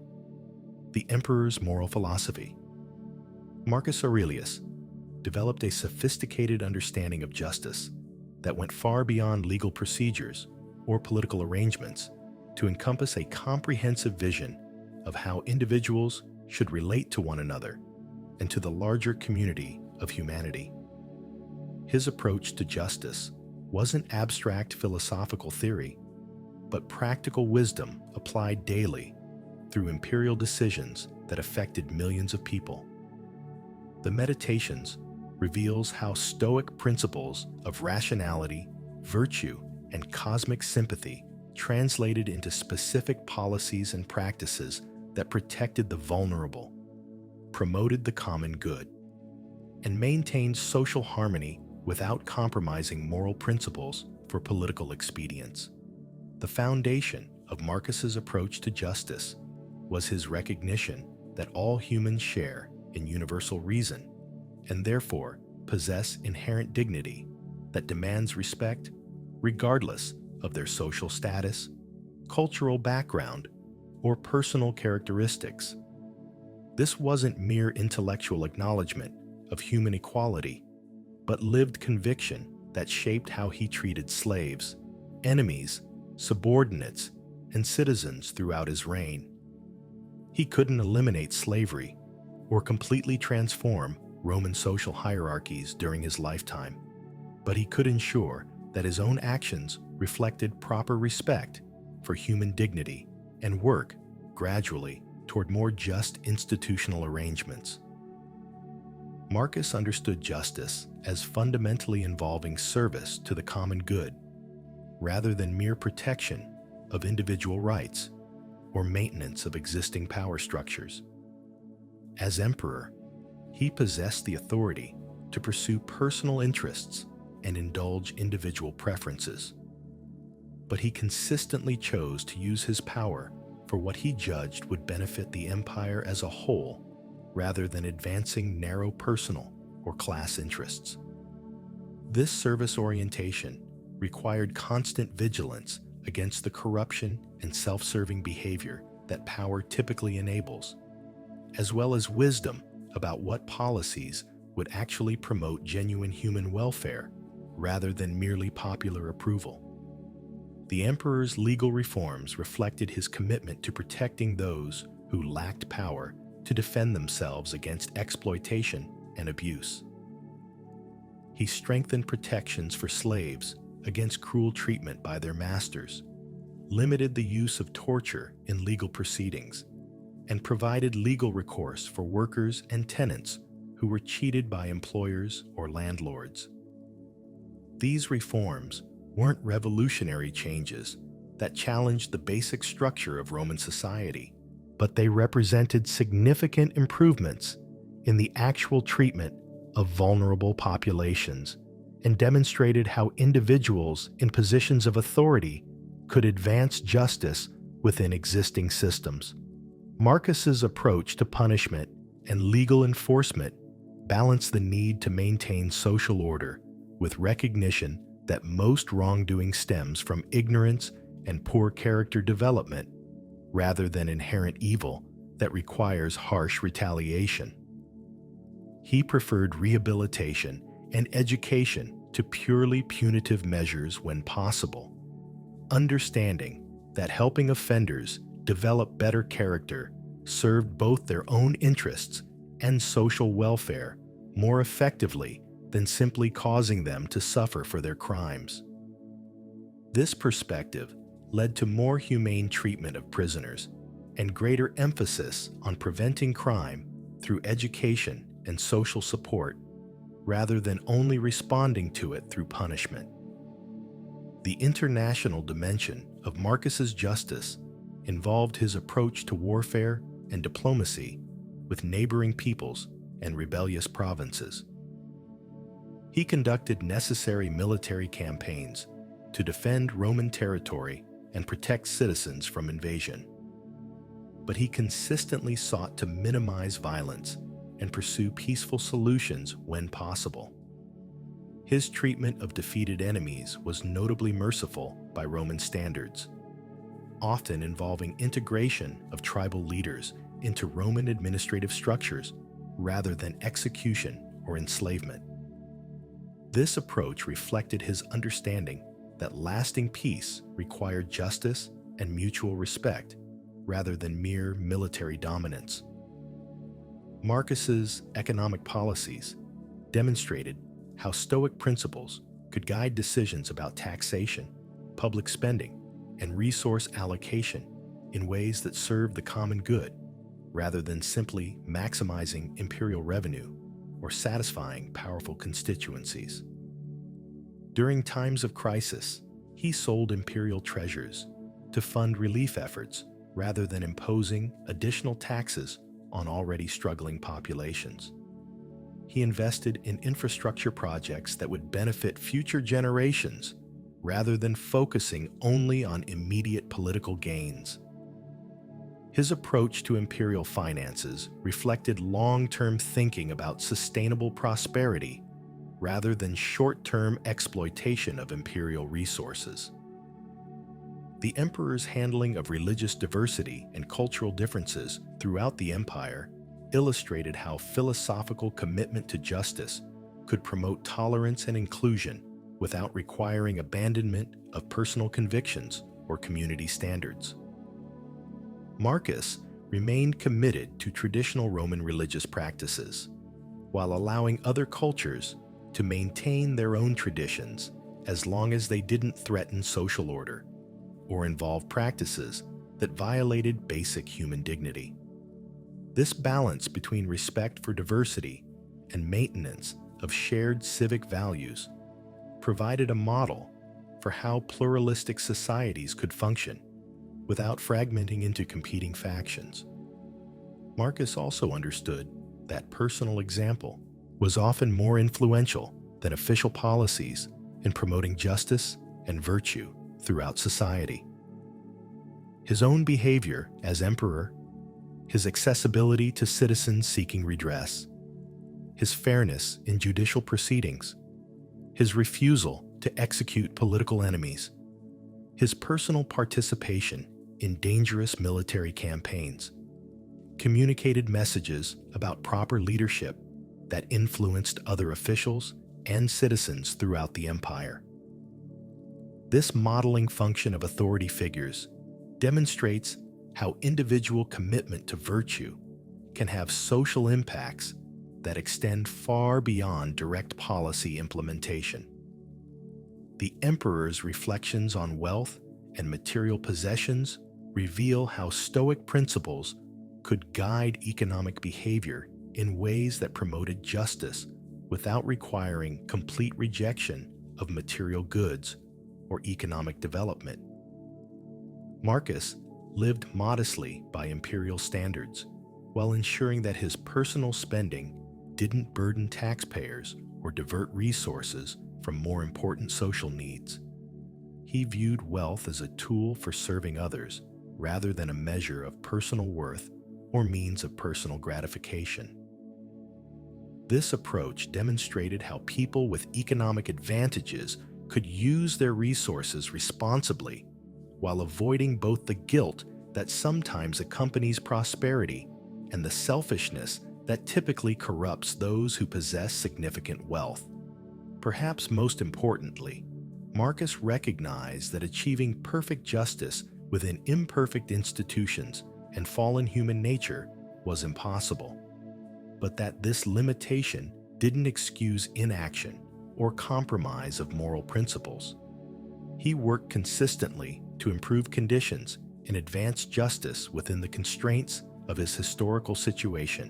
The Emperor's Moral Philosophy. Marcus Aurelius developed a sophisticated understanding of justice that went far beyond legal procedures or political arrangements to encompass a comprehensive vision of how individuals should relate to one another and to the larger community of humanity. His approach to justice wasn't abstract philosophical theory, but practical wisdom applied daily through imperial decisions that affected millions of people. The Meditations reveals how Stoic principles of rationality, virtue, and cosmic sympathy translated into specific policies and practices that protected the vulnerable, promoted the common good, and maintained social harmony without compromising moral principles for political expedience. The foundation of Marcus's approach to justice was his recognition that all humans share in universal reason and therefore possess inherent dignity that demands respect regardless of their social status, cultural background, or personal characteristics. This wasn't mere intellectual acknowledgement of human equality, but lived conviction that shaped how he treated slaves, enemies, subordinates, and citizens throughout his reign. He couldn't eliminate slavery or completely transform Roman social hierarchies during his lifetime, but he could ensure that his own actions reflected proper respect for human dignity and work gradually toward more just institutional arrangements. Marcus understood justice as fundamentally involving service to the common good, rather than mere protection of individual rights or maintenance of existing power structures. As emperor, he possessed the authority to pursue personal interests and indulge individual preferences. But he consistently chose to use his power for what he judged would benefit the empire as a whole, rather than advancing narrow personal or class interests. This service orientation required constant vigilance against the corruption and self-serving behavior that power typically enables, as well as wisdom about what policies would actually promote genuine human welfare rather than merely popular approval. The emperor's legal reforms reflected his commitment to protecting those who lacked power to defend themselves against exploitation and abuse. He strengthened protections for slaves against cruel treatment by their masters, limited the use of torture in legal proceedings, and provided legal recourse for workers and tenants who were cheated by employers or landlords. These reforms weren't revolutionary changes that challenged the basic structure of Roman society, but they represented significant improvements in the actual treatment of vulnerable populations and demonstrated how individuals in positions of authority could advance justice within existing systems. Marcus's approach to punishment and legal enforcement balanced the need to maintain social order with recognition that most wrongdoing stems from ignorance and poor character development rather than inherent evil that requires harsh retaliation. He preferred rehabilitation and education to purely punitive measures when possible, understanding that helping offenders develop better character served both their own interests and social welfare more effectively than simply causing them to suffer for their crimes. This perspective led to more humane treatment of prisoners and greater emphasis on preventing crime through education and social support rather than only responding to it through punishment. The international dimension of Marcus's justice involved his approach to warfare and diplomacy with neighboring peoples and rebellious provinces. He conducted necessary military campaigns to defend Roman territory and protect citizens from invasion. But he consistently sought to minimize violence and pursue peaceful solutions when possible. His treatment of defeated enemies was notably merciful by Roman standards, often involving integration of tribal leaders into Roman administrative structures rather than execution or enslavement. This approach reflected his understanding that lasting peace required justice and mutual respect rather than mere military dominance. Marcus's economic policies demonstrated how Stoic principles could guide decisions about taxation, public spending, and resource allocation in ways that served the common good rather than simply maximizing imperial revenue or satisfying powerful constituencies. During times of crisis, he sold imperial treasures to fund relief efforts rather than imposing additional taxes on already struggling populations. He invested in infrastructure projects that would benefit future generations rather than focusing only on immediate political gains. His approach to imperial finances reflected long-term thinking about sustainable prosperity rather than short-term exploitation of imperial resources. The emperor's handling of religious diversity and cultural differences throughout the empire illustrated how philosophical commitment to justice could promote tolerance and inclusion without requiring abandonment of personal convictions or community standards. Marcus remained committed to traditional Roman religious practices, while allowing other cultures to maintain their own traditions as long as they didn't threaten social order or involve practices that violated basic human dignity. This balance between respect for diversity and maintenance of shared civic values provided a model for how pluralistic societies could function without fragmenting into competing factions. Marcus also understood that personal example was often more influential than official policies in promoting justice and virtue throughout society. His own behavior as emperor, his accessibility to citizens seeking redress, his fairness in judicial proceedings, his refusal to execute political enemies, his personal participation in dangerous military campaigns, communicated messages about proper leadership that influenced other officials and citizens throughout the empire. This modeling function of authority figures demonstrates how individual commitment to virtue can have social impacts that extend far beyond direct policy implementation. The emperor's reflections on wealth and material possessions reveal how Stoic principles could guide economic behavior in ways that promoted justice without requiring complete rejection of material goods or economic development. Marcus lived modestly by imperial standards while ensuring that his personal spending didn't burden taxpayers or divert resources from more important social needs. He viewed wealth as a tool for serving others rather than a measure of personal worth or means of personal gratification. This approach demonstrated how people with economic advantages could use their resources responsibly while avoiding both the guilt that sometimes accompanies prosperity and the selfishness that typically corrupts those who possess significant wealth. Perhaps most importantly, Marcus recognized that achieving perfect justice within imperfect institutions and fallen human nature was impossible, but that this limitation didn't excuse inaction or compromise of moral principles. He worked consistently to improve conditions and advance justice within the constraints of his historical situation,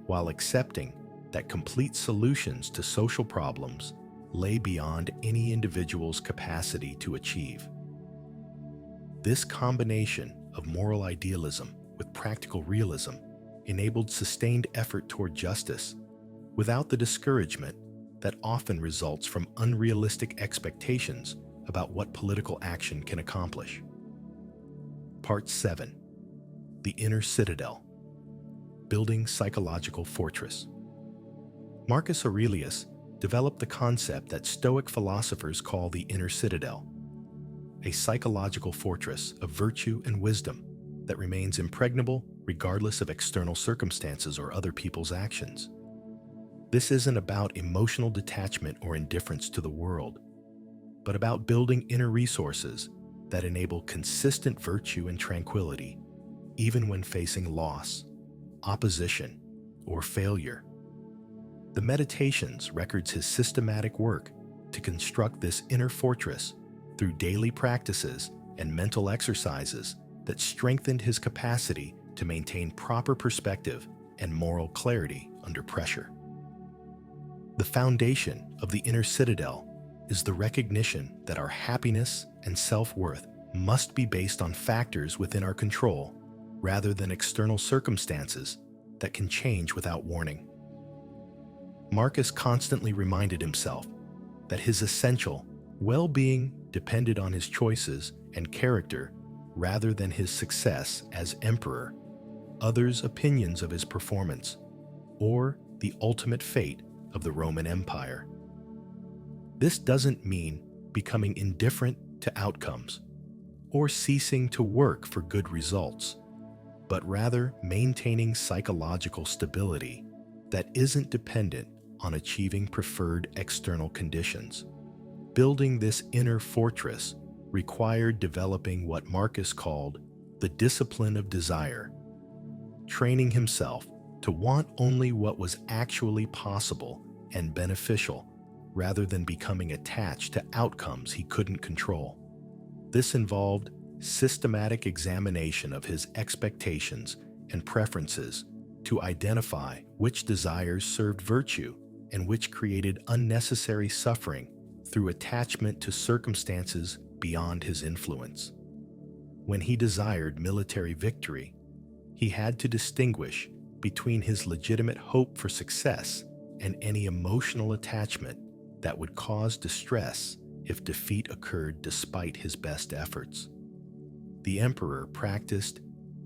while accepting that complete solutions to social problems lay beyond any individual's capacity to achieve. This combination of moral idealism with practical realism enabled sustained effort toward justice without the discouragement that often results from unrealistic expectations about what political action can accomplish. Part 7. The Inner Citadel. Building Psychological Fortress. Marcus Aurelius developed the concept that Stoic philosophers call the inner citadel, a psychological fortress of virtue and wisdom that remains impregnable regardless of external circumstances or other people's actions. This isn't about emotional detachment or indifference to the world, but about building inner resources that enable consistent virtue and tranquility, even when facing loss, opposition, or failure. The Meditations records his systematic work to construct this inner fortress through daily practices and mental exercises that strengthened his capacity to maintain proper perspective and moral clarity under pressure. The foundation of the inner citadel is the recognition that our happiness and self-worth must be based on factors within our control rather than external circumstances that can change without warning. Marcus constantly reminded himself that his essential well-being depended on his choices and character rather than his success as emperor, others' opinions of his performance, or the ultimate fate of the Roman Empire. This doesn't mean becoming indifferent to outcomes or ceasing to work for good results, but rather maintaining psychological stability that isn't dependent on achieving preferred external conditions. Building this inner fortress required developing what Marcus called the discipline of desire, training himself to want only what was actually possible and beneficial rather than becoming attached to outcomes he couldn't control. This involved systematic examination of his expectations and preferences to identify which desires served virtue and which created unnecessary suffering through attachment to circumstances beyond his influence. When he desired military victory, he had to distinguish between his legitimate hope for success and any emotional attachment that would cause distress if defeat occurred despite his best efforts. The emperor practiced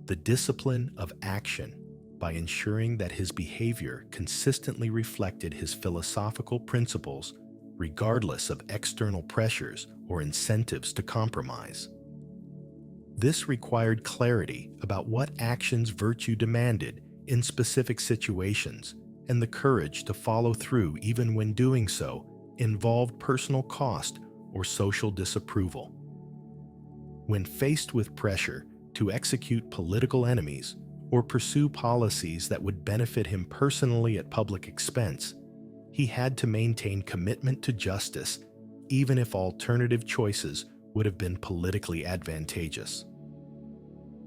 the discipline of action by ensuring that his behavior consistently reflected his philosophical principles regardless of external pressures or incentives to compromise. This required clarity about what actions virtue demanded in specific situations and the courage to follow through even when doing so involved personal cost or social disapproval. When faced with pressure to execute political enemies or pursue policies that would benefit him personally at public expense, he had to maintain commitment to justice even if alternative choices would have been politically advantageous.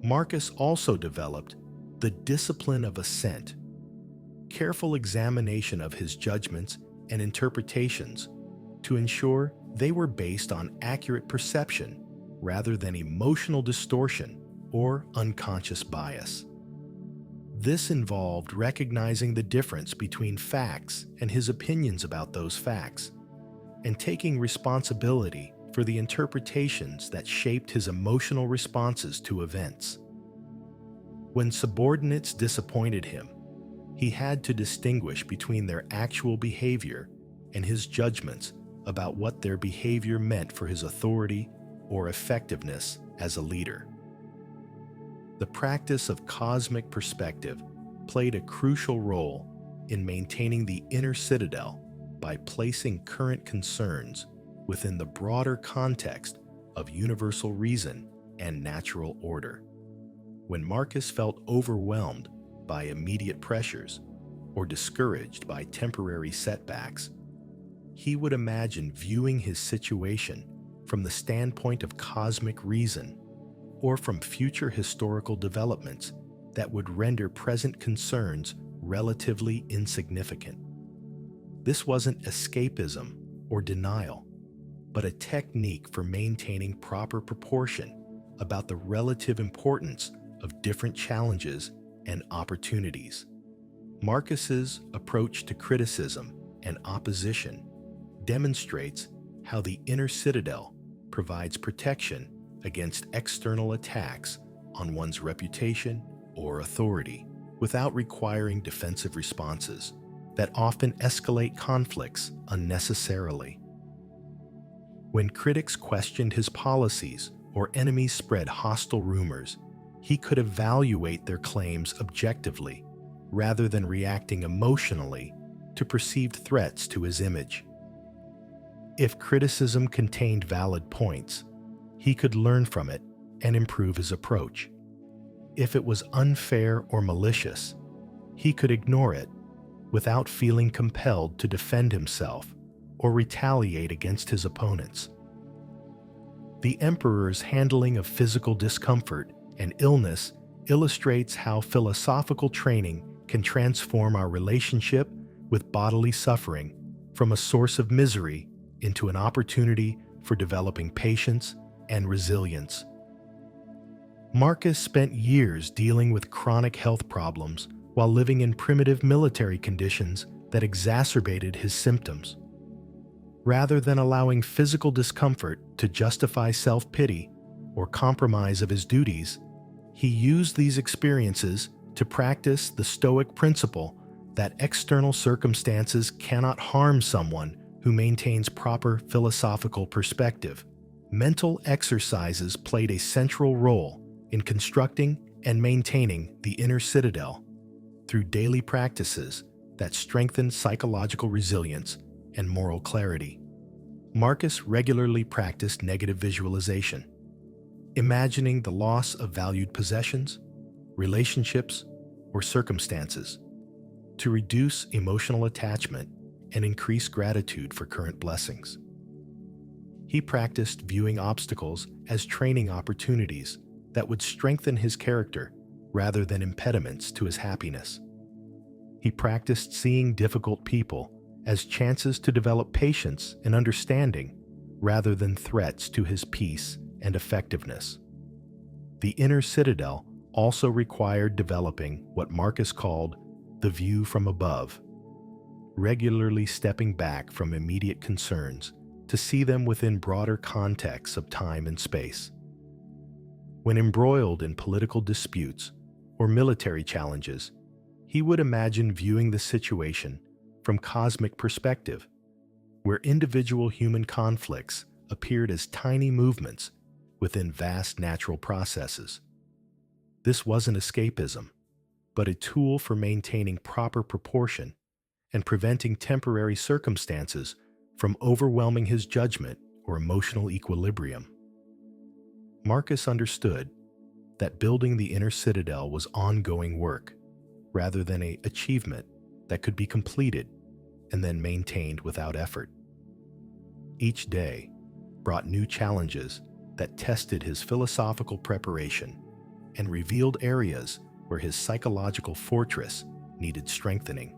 Marcus also developed the discipline of assent, careful examination of his judgments and interpretations to ensure they were based on accurate perception rather than emotional distortion or unconscious bias. This involved recognizing the difference between facts and his opinions about those facts, and taking responsibility for the interpretations that shaped his emotional responses to events. When subordinates disappointed him, he had to distinguish between their actual behavior and his judgments about what their behavior meant for his authority or effectiveness as a leader. The practice of cosmic perspective played a crucial role in maintaining the inner citadel by placing current concerns within the broader context of universal reason and natural order. When Marcus felt overwhelmed by immediate pressures or discouraged by temporary setbacks, he would imagine viewing his situation from the standpoint of cosmic reason or from future historical developments that would render present concerns relatively insignificant. This wasn't escapism or denial, but a technique for maintaining proper proportion about the relative importance of different challenges and opportunities. Marcus's approach to criticism and opposition demonstrates how the inner citadel provides protection against external attacks on one's reputation or authority without requiring defensive responses that often escalate conflicts unnecessarily. When critics questioned his policies or enemies spread hostile rumors, he could evaluate their claims objectively rather than reacting emotionally to perceived threats to his image. If criticism contained valid points, he could learn from it and improve his approach. If it was unfair or malicious, he could ignore it without feeling compelled to defend himself or retaliate against his opponents. The emperor's handling of physical discomfort and illness illustrates how philosophical training can transform our relationship with bodily suffering from a source of misery into an opportunity for developing patience and resilience. Marcus spent years dealing with chronic health problems while living in primitive military conditions that exacerbated his symptoms. Rather than allowing physical discomfort to justify self-pity or compromise of his duties, he used these experiences to practice the Stoic principle that external circumstances cannot harm someone who maintains proper philosophical perspective. Mental exercises played a central role in constructing and maintaining the inner citadel through daily practices that strengthened psychological resilience and moral clarity. Marcus regularly practiced negative visualization, imagining the loss of valued possessions, relationships, or circumstances to reduce emotional attachment and increase gratitude for current blessings. He practiced viewing obstacles as training opportunities that would strengthen his character rather than impediments to his happiness. He practiced seeing difficult people as chances to develop patience and understanding rather than threats to his peace and effectiveness. The inner citadel also required developing what Marcus called the view from above, regularly stepping back from immediate concerns to see them within broader contexts of time and space. When embroiled in political disputes or military challenges, he would imagine viewing the situation from cosmic perspective, where individual human conflicts appeared as tiny movements within vast natural processes. This wasn't escapism, but a tool for maintaining proper proportion and preventing temporary circumstances from overwhelming his judgment or emotional equilibrium. Marcus understood that building the inner citadel was ongoing work, rather than an achievement that could be completed and then maintained without effort. Each day brought new challenges that tested his philosophical preparation and revealed areas where his psychological fortress needed strengthening.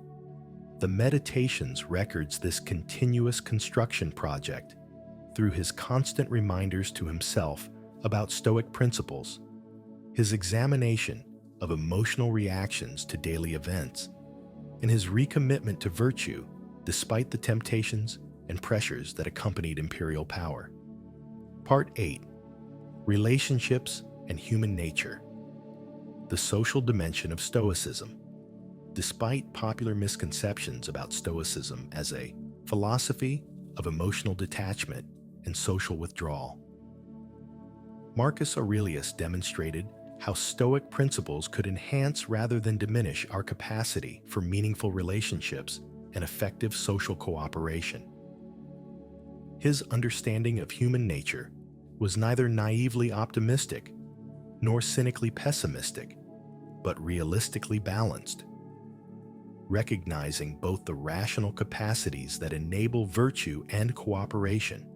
The Meditations records this continuous construction project through his constant reminders to himself about Stoic principles, his examination of emotional reactions to daily events, and his recommitment to virtue despite the temptations and pressures that accompanied imperial power. Part 8. Relationships and Human Nature. The social dimension of Stoicism. Despite popular misconceptions about Stoicism as a philosophy of emotional detachment and social withdrawal, Marcus Aurelius demonstrated how Stoic principles could enhance rather than diminish our capacity for meaningful relationships and effective social cooperation. His understanding of human nature was neither naively optimistic nor cynically pessimistic, but realistically balanced, recognizing both the rational capacities that enable virtue and cooperation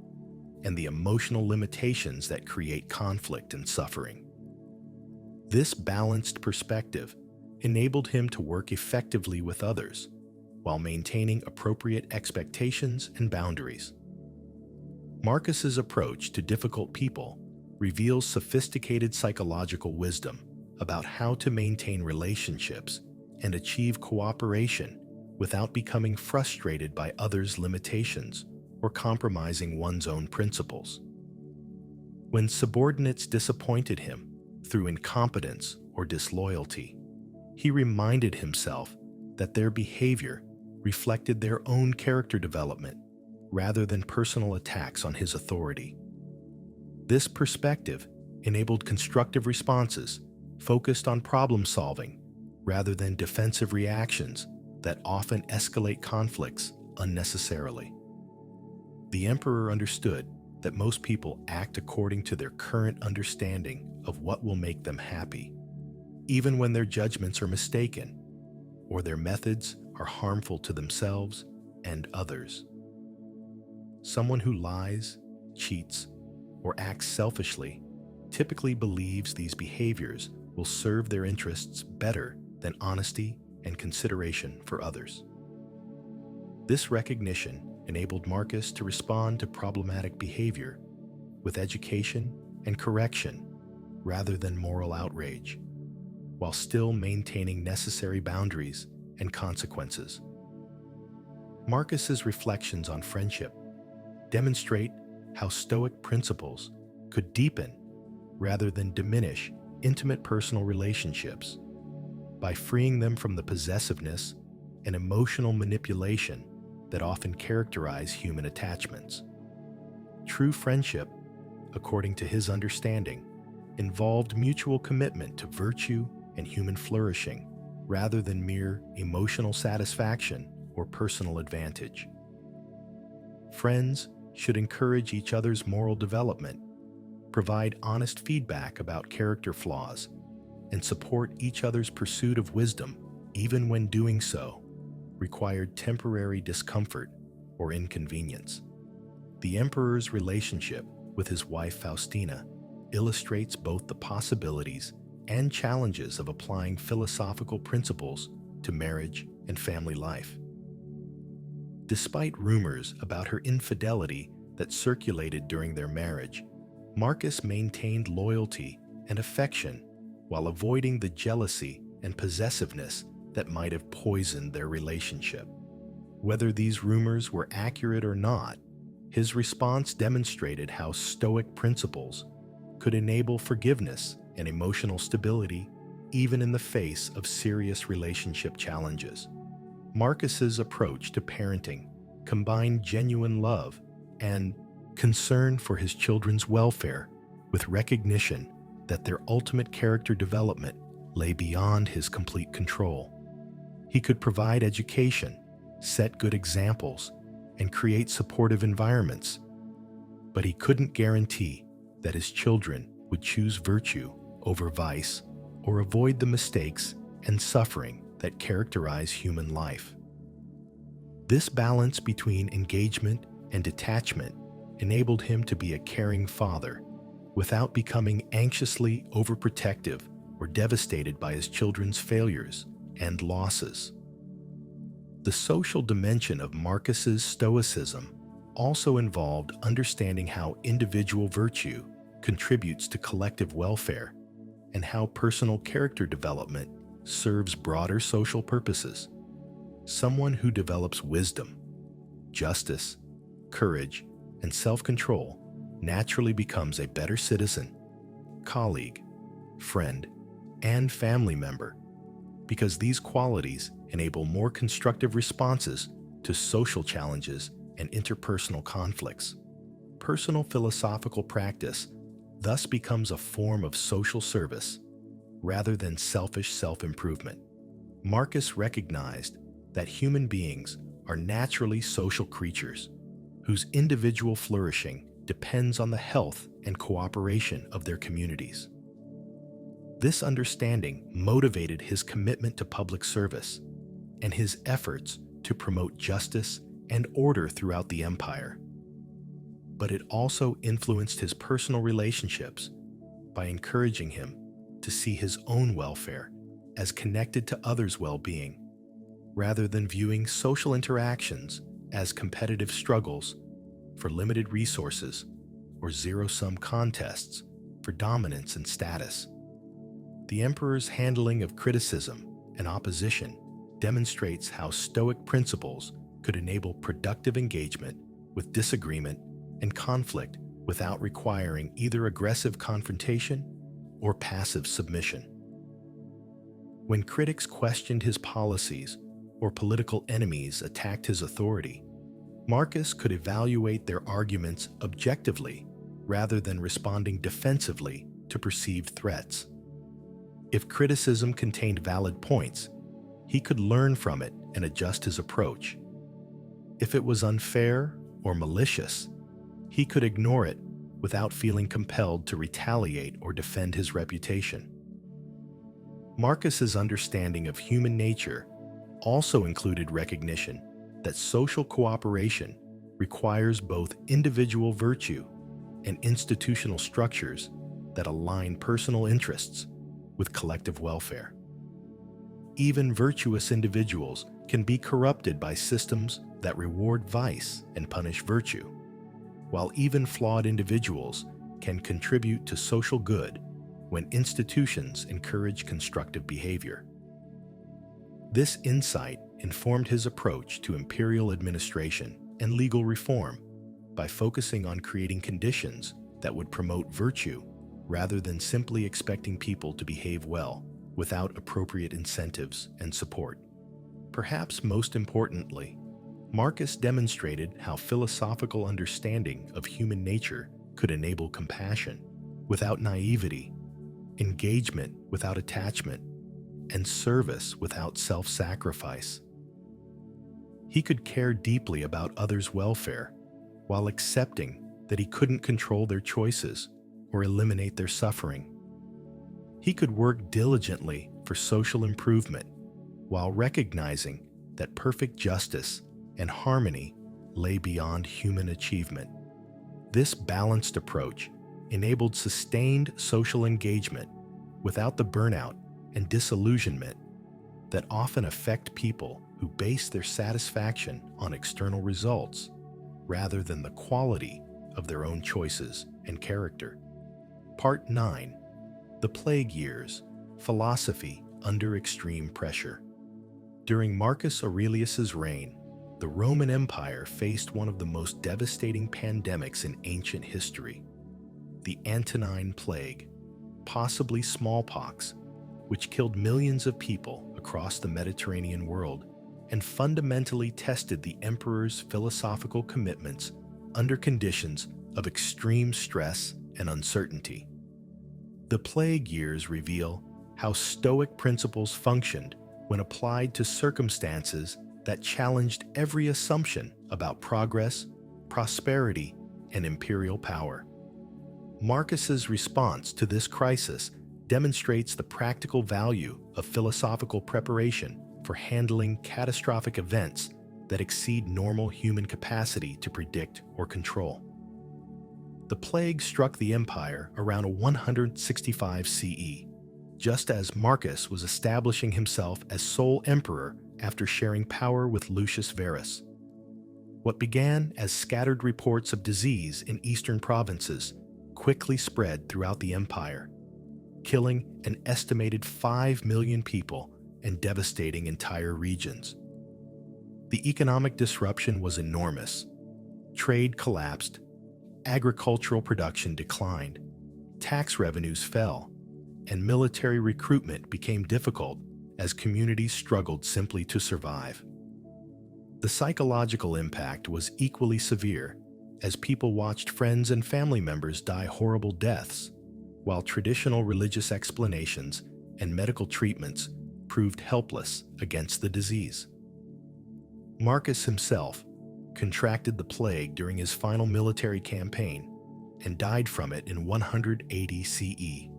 and the emotional limitations that create conflict and suffering. This balanced perspective enabled him to work effectively with others while maintaining appropriate expectations and boundaries. Marcus's approach to difficult people reveals sophisticated psychological wisdom about how to maintain relationships and achieve cooperation without becoming frustrated by others' limitations or compromising one's own principles. When subordinates disappointed him through incompetence or disloyalty, he reminded himself that their behavior reflected their own character development rather than personal attacks on his authority. This perspective enabled constructive responses focused on problem solving rather than defensive reactions that often escalate conflicts unnecessarily. The emperor understood that most people act according to their current understanding of what will make them happy, even when their judgments are mistaken or their methods are harmful to themselves and others. Someone who lies, cheats, or acts selfishly typically believes these behaviors will serve their interests better than honesty and consideration for others. This recognition enabled Marcus to respond to problematic behavior with education and correction rather than moral outrage, while still maintaining necessary boundaries and consequences. Marcus's reflections on friendship demonstrate how Stoic principles could deepen rather than diminish intimate personal relationships by freeing them from the possessiveness and emotional manipulation that often characterize human attachments. True friendship, according to his understanding, involved mutual commitment to virtue and human flourishing rather than mere emotional satisfaction or personal advantage. Friends should encourage each other's moral development, provide honest feedback about character flaws, and support each other's pursuit of wisdom, even when doing so required temporary discomfort or inconvenience. The emperor's relationship with his wife Faustina illustrates both the possibilities and challenges of applying philosophical principles to marriage and family life. Despite rumors about her infidelity that circulated during their marriage, Marcus maintained loyalty and affection while avoiding the jealousy and possessiveness that might have poisoned their relationship. Whether these rumors were accurate or not, his response demonstrated how Stoic principles could enable forgiveness and emotional stability even in the face of serious relationship challenges. Marcus's approach to parenting combined genuine love and concern for his children's welfare with recognition that their ultimate character development lay beyond his complete control. He could provide education, set good examples, and create supportive environments, but he couldn't guarantee that his children would choose virtue over vice or avoid the mistakes and suffering that characterize human life. This balance between engagement and detachment enabled him to be a caring father without becoming anxiously overprotective or devastated by his children's failures and losses. The social dimension of Marcus's Stoicism also involved understanding how individual virtue contributes to collective welfare and how personal character development serves broader social purposes. Someone who develops wisdom, justice, courage, and self-control naturally becomes a better citizen, colleague, friend, and family member, because these qualities enable more constructive responses to social challenges and interpersonal conflicts. Personal philosophical practice thus becomes a form of social service rather than selfish self-improvement. Marcus recognized that human beings are naturally social creatures whose individual flourishing depends on the health and cooperation of their communities. This understanding motivated his commitment to public service and his efforts to promote justice and order throughout the empire. But it also influenced his personal relationships by encouraging him to see his own welfare as connected to others' well-being, rather than viewing social interactions as competitive struggles for limited resources or zero-sum contests for dominance and status. The emperor's handling of criticism and opposition demonstrates how Stoic principles could enable productive engagement with disagreement and conflict without requiring either aggressive confrontation or passive submission. When critics questioned his policies or political enemies attacked his authority, Marcus could evaluate their arguments objectively rather than responding defensively to perceived threats. If criticism contained valid points, he could learn from it and adjust his approach. If it was unfair or malicious, he could ignore it without feeling compelled to retaliate or defend his reputation. Marcus's understanding of human nature also included recognition that social cooperation requires both individual virtue and institutional structures that align personal interests with collective welfare. Even virtuous individuals can be corrupted by systems that reward vice and punish virtue, while even flawed individuals can contribute to social good when institutions encourage constructive behavior. This insight informed his approach to imperial administration and legal reform by focusing on creating conditions that would promote virtue rather than simply expecting people to behave well without appropriate incentives and support. Perhaps most importantly, Marcus demonstrated how philosophical understanding of human nature could enable compassion without naivety, engagement without attachment, and service without self-sacrifice. He could care deeply about others' welfare while accepting that he couldn't control their choices or eliminate their suffering. He could work diligently for social improvement while recognizing that perfect justice and harmony lay beyond human achievement. This balanced approach enabled sustained social engagement without the burnout and disillusionment that often affect people who base their satisfaction on external results rather than the quality of their own choices and character. Part 9. The Plague Years: Philosophy Under Extreme Pressure. During Marcus Aurelius's reign, the Roman Empire faced one of the most devastating pandemics in ancient history, the Antonine Plague, possibly smallpox, which killed millions of people across the Mediterranean world and fundamentally tested the emperor's philosophical commitments under conditions of extreme stress and uncertainty. The plague years reveal how Stoic principles functioned when applied to circumstances that challenged every assumption about progress, prosperity, and imperial power. Marcus's response to this crisis demonstrates the practical value of philosophical preparation for handling catastrophic events that exceed normal human capacity to predict or control. The plague struck the empire around 165 CE, just as Marcus was establishing himself as sole emperor after sharing power with Lucius Verus. What began as scattered reports of disease in eastern provinces quickly spread throughout the empire, killing an estimated 5 million people and devastating entire regions. The economic disruption was enormous. Trade collapsed, agricultural production declined, tax revenues fell, and military recruitment became difficult as communities struggled simply to survive. The psychological impact was equally severe as people watched friends and family members die horrible deaths, while traditional religious explanations and medical treatments proved helpless against the disease. Marcus himself contracted the plague during his final military campaign and died from it in 180 CE.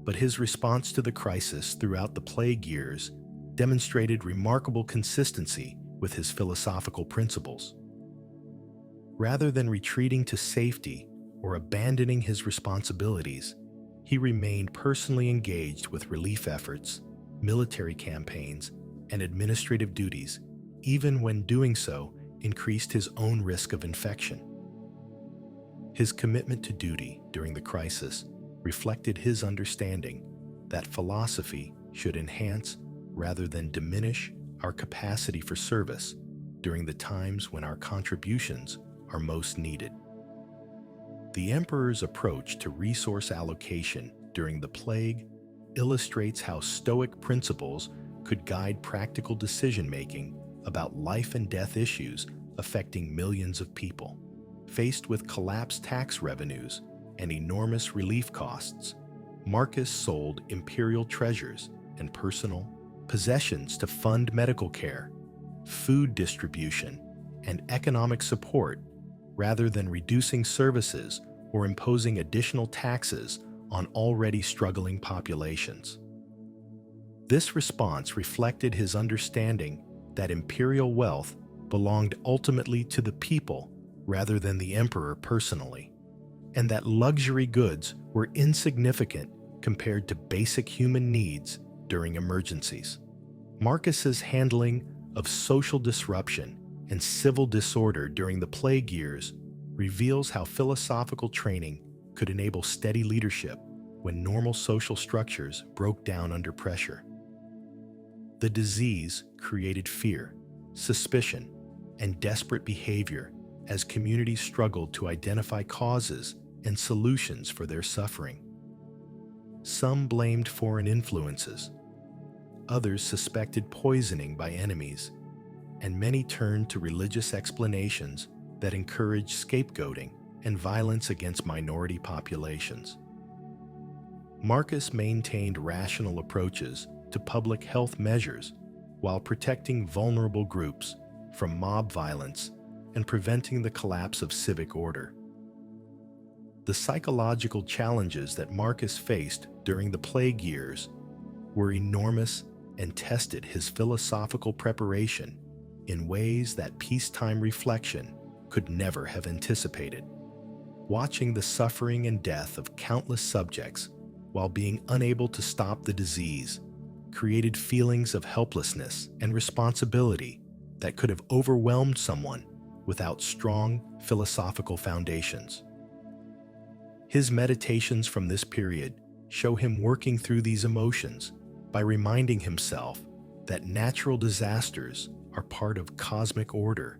But his response to the crisis throughout the plague years demonstrated remarkable consistency with his philosophical principles. Rather than retreating to safety or abandoning his responsibilities, he remained personally engaged with relief efforts, military campaigns, and administrative duties, even when doing so increased his own risk of infection. His commitment to duty during the crisis reflected his understanding that philosophy should enhance rather than diminish our capacity for service during the times when our contributions are most needed. The emperor's approach to resource allocation during the plague illustrates how Stoic principles could guide practical decision-making about life and death issues affecting millions of people. Faced with collapsed tax revenues and enormous relief costs, Marcus sold imperial treasures and personal possessions to fund medical care, food distribution, and economic support rather than reducing services or imposing additional taxes on already struggling populations. This response reflected his understanding that imperial wealth belonged ultimately to the people rather than the emperor personally, and that luxury goods were insignificant compared to basic human needs during emergencies. Marcus's handling of social disruption and civil disorder during the plague years reveals how philosophical training could enable steady leadership when normal social structures broke down under pressure. The disease created fear, suspicion, and desperate behavior as communities struggled to identify causes and solutions for their suffering. Some blamed foreign influences, others suspected poisoning by enemies, and many turned to religious explanations that encouraged scapegoating and violence against minority populations. Marcus maintained rational approaches to public health measures while protecting vulnerable groups from mob violence and preventing the collapse of civic order. The psychological challenges that Marcus faced during the plague years were enormous and tested his philosophical preparation in ways that peacetime reflection could never have anticipated. Watching the suffering and death of countless subjects while being unable to stop the disease created feelings of helplessness and responsibility that could have overwhelmed someone without strong philosophical foundations. His meditations from this period show him working through these emotions by reminding himself that natural disasters are part of cosmic order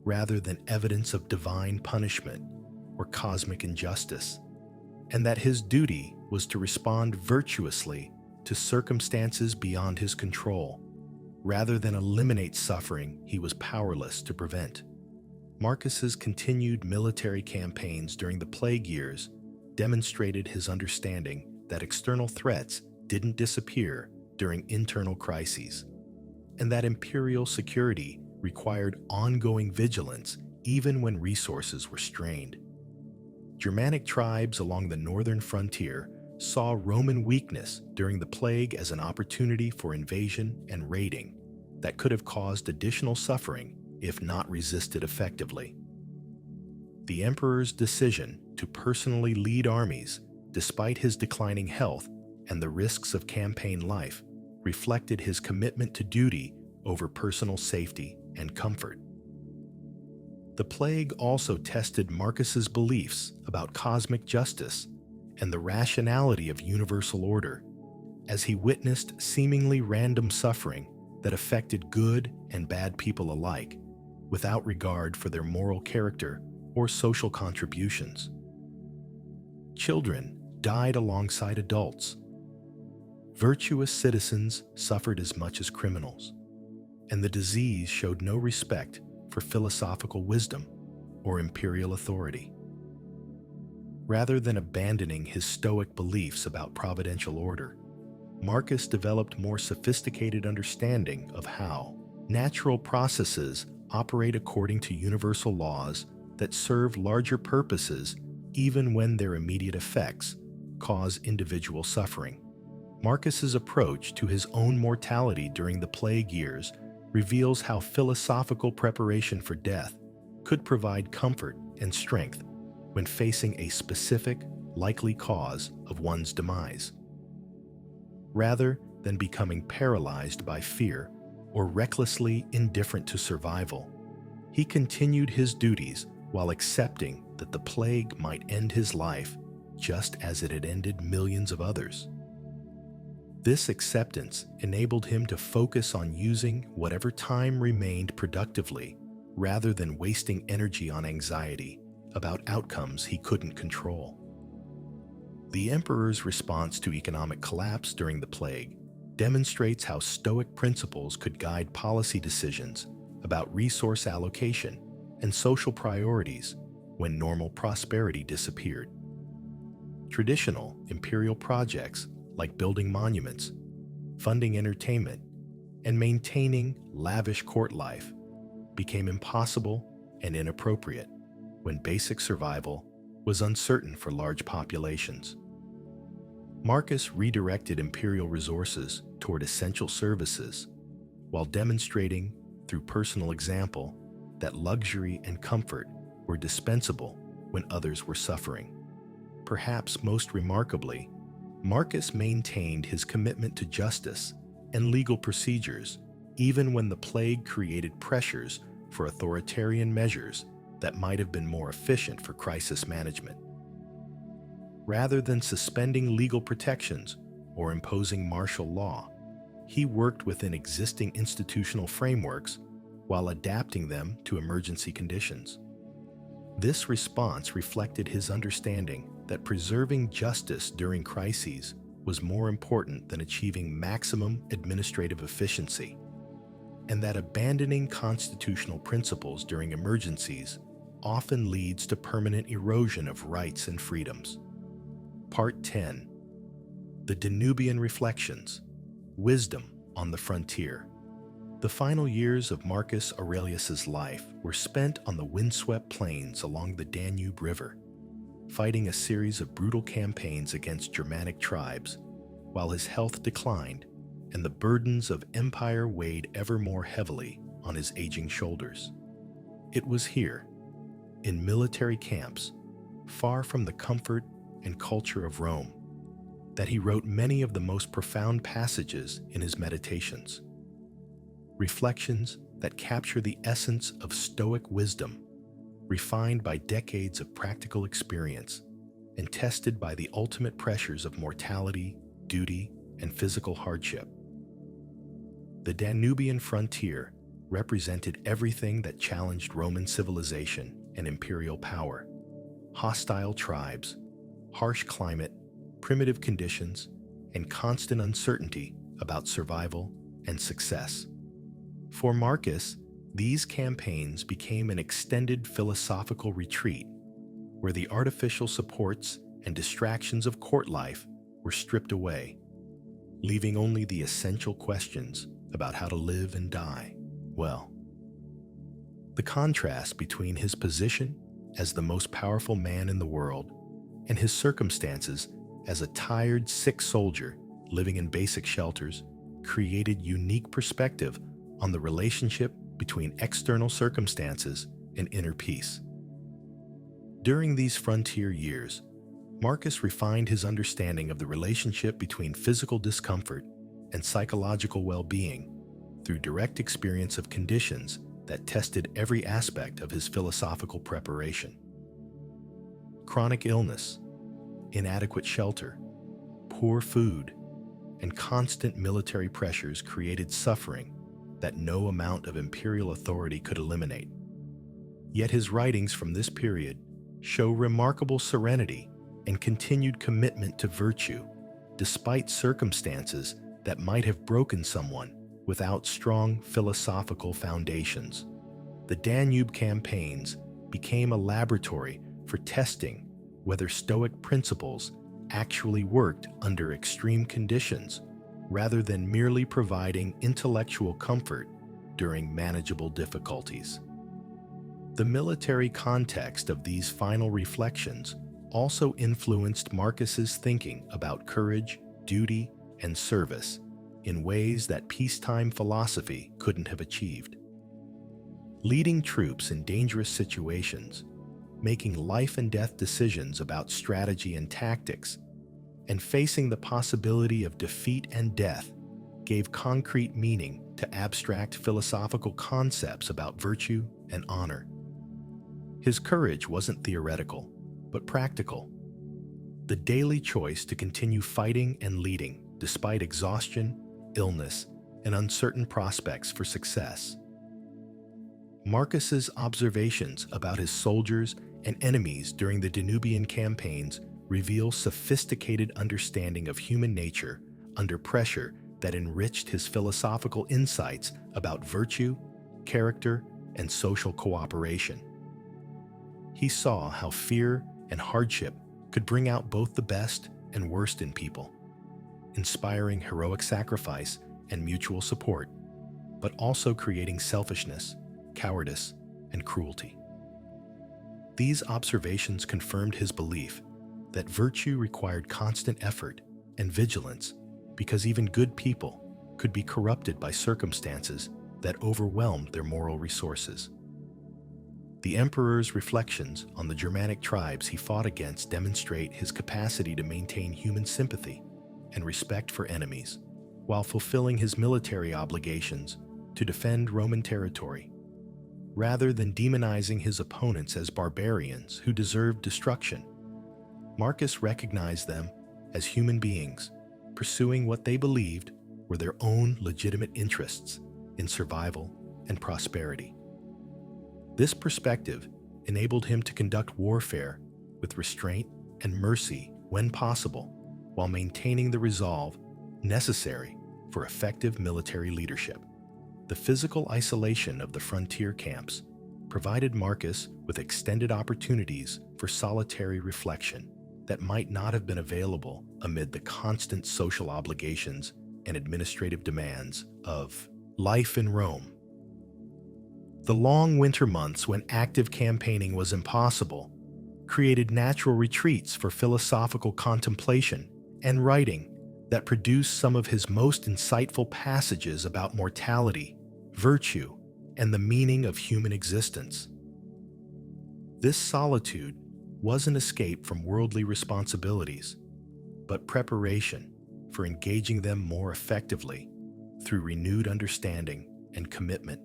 rather than evidence of divine punishment or cosmic injustice, and that his duty was to respond virtuously to circumstances beyond his control. rather than eliminate suffering he was powerless to prevent. Marcus's continued military campaigns during the plague years demonstrated his understanding that external threats didn't disappear during internal crises, and that imperial security required ongoing vigilance even when resources were strained. Germanic tribes along the northern frontier saw Roman weakness during the plague as an opportunity for invasion and raiding that could have caused additional suffering if not resisted effectively. The emperor's decision to personally lead armies, despite his declining health and the risks of campaign life, reflected his commitment to duty over personal safety and comfort. The plague also tested Marcus's beliefs about cosmic justice and the rationality of universal order, as he witnessed seemingly random suffering that affected good and bad people alike, without regard for their moral character or social contributions. Children died alongside adults. Virtuous citizens suffered as much as criminals, and the disease showed no respect for philosophical wisdom or imperial authority. Rather than abandoning his Stoic beliefs about providential order, Marcus developed more sophisticated understanding of how natural processes operate according to universal laws that serve larger purposes even when their immediate effects cause individual suffering. Marcus's approach to his own mortality during the plague years reveals how philosophical preparation for death could provide comfort and strength when facing a specific, likely cause of one's demise. Rather than becoming paralyzed by fear or recklessly indifferent to survival, he continued his duties while accepting that the plague might end his life just as it had ended millions of others. This acceptance enabled him to focus on using whatever time remained productively rather than wasting energy on anxiety about outcomes he couldn't control. The emperor's response to economic collapse during the plague demonstrates how Stoic principles could guide policy decisions about resource allocation and social priorities when normal prosperity disappeared. Traditional imperial projects like building monuments, funding entertainment, and maintaining lavish court life became impossible and inappropriate when basic survival was uncertain for large populations. Marcus redirected imperial resources toward essential services while demonstrating through personal example that luxury and comfort were dispensable when others were suffering. Perhaps most remarkably, Marcus maintained his commitment to justice and legal procedures even when the plague created pressures for authoritarian measures that might have been more efficient for crisis management. Rather than suspending legal protections or imposing martial law, he worked within existing institutional frameworks while adapting them to emergency conditions. This response reflected his understanding that preserving justice during crises was more important than achieving maximum administrative efficiency, and that abandoning constitutional principles during emergencies often leads to permanent erosion of rights and freedoms. Part 10. The Danubian Reflections. Wisdom on the Frontier. The final years of Marcus Aurelius's life were spent on the windswept plains along the Danube River, fighting a series of brutal campaigns against Germanic tribes, while his health declined and the burdens of empire weighed ever more heavily on his aging shoulders. It was here, in military camps, far from the comfort and culture of Rome, that he wrote many of the most profound passages in his meditations. Reflections that capture the essence of Stoic wisdom, refined by decades of practical experience and tested by the ultimate pressures of mortality, duty, and physical hardship. The Danubian frontier represented everything that challenged Roman civilization and imperial power: hostile tribes, harsh climate, primitive conditions, and constant uncertainty about survival and success. For Marcus, these campaigns became an extended philosophical retreat where the artificial supports and distractions of court life were stripped away, leaving only the essential questions about how to live and die well. The contrast between his position as the most powerful man in the world and his circumstances as a tired, sick soldier living in basic shelters created unique perspective on the relationship between external circumstances and inner peace. During these frontier years, Marcus refined his understanding of the relationship between physical discomfort and psychological well-being through direct experience of conditions that tested every aspect of his philosophical preparation. Chronic illness, inadequate shelter, poor food, and constant military pressures created suffering that no amount of imperial authority could eliminate. Yet his writings from this period show remarkable serenity and continued commitment to virtue, despite circumstances that might have broken someone without strong philosophical foundations. The Danube campaigns became a laboratory for testing whether Stoic principles actually worked under extreme conditions, rather than merely providing intellectual comfort during manageable difficulties. The military context of these final reflections also influenced Marcus's thinking about courage, duty, and service in ways that peacetime philosophy couldn't have achieved. Leading troops in dangerous situations, making life and death decisions about strategy and tactics, and facing the possibility of defeat and death gave concrete meaning to abstract philosophical concepts about virtue and honor. His courage wasn't theoretical, but practical. The daily choice to continue fighting and leading despite exhaustion, illness, and uncertain prospects for success. Marcus's observations about his soldiers and enemies during the Danubian campaigns reveal sophisticated understanding of human nature under pressure that enriched his philosophical insights about virtue, character, and social cooperation. He saw how fear and hardship could bring out both the best and worst in people, inspiring heroic sacrifice and mutual support, but also creating selfishness, cowardice, and cruelty. These observations confirmed his belief that virtue required constant effort and vigilance because even good people could be corrupted by circumstances that overwhelmed their moral resources. The emperor's reflections on the Germanic tribes he fought against demonstrate his capacity to maintain human sympathy and respect for enemies, while fulfilling his military obligations to defend Roman territory, rather than demonizing his opponents as barbarians who deserved destruction. Marcus recognized them as human beings, pursuing what they believed were their own legitimate interests in survival and prosperity. This perspective enabled him to conduct warfare with restraint and mercy when possible, while maintaining the resolve necessary for effective military leadership. The physical isolation of the frontier camps provided Marcus with extended opportunities for solitary reflection that might not have been available amid the constant social obligations and administrative demands of life in Rome. The long winter months when active campaigning was impossible created natural retreats for philosophical contemplation and writing that produced some of his most insightful passages about mortality, virtue, and the meaning of human existence. This solitude was an escape from worldly responsibilities, but preparation for engaging them more effectively through renewed understanding and commitment.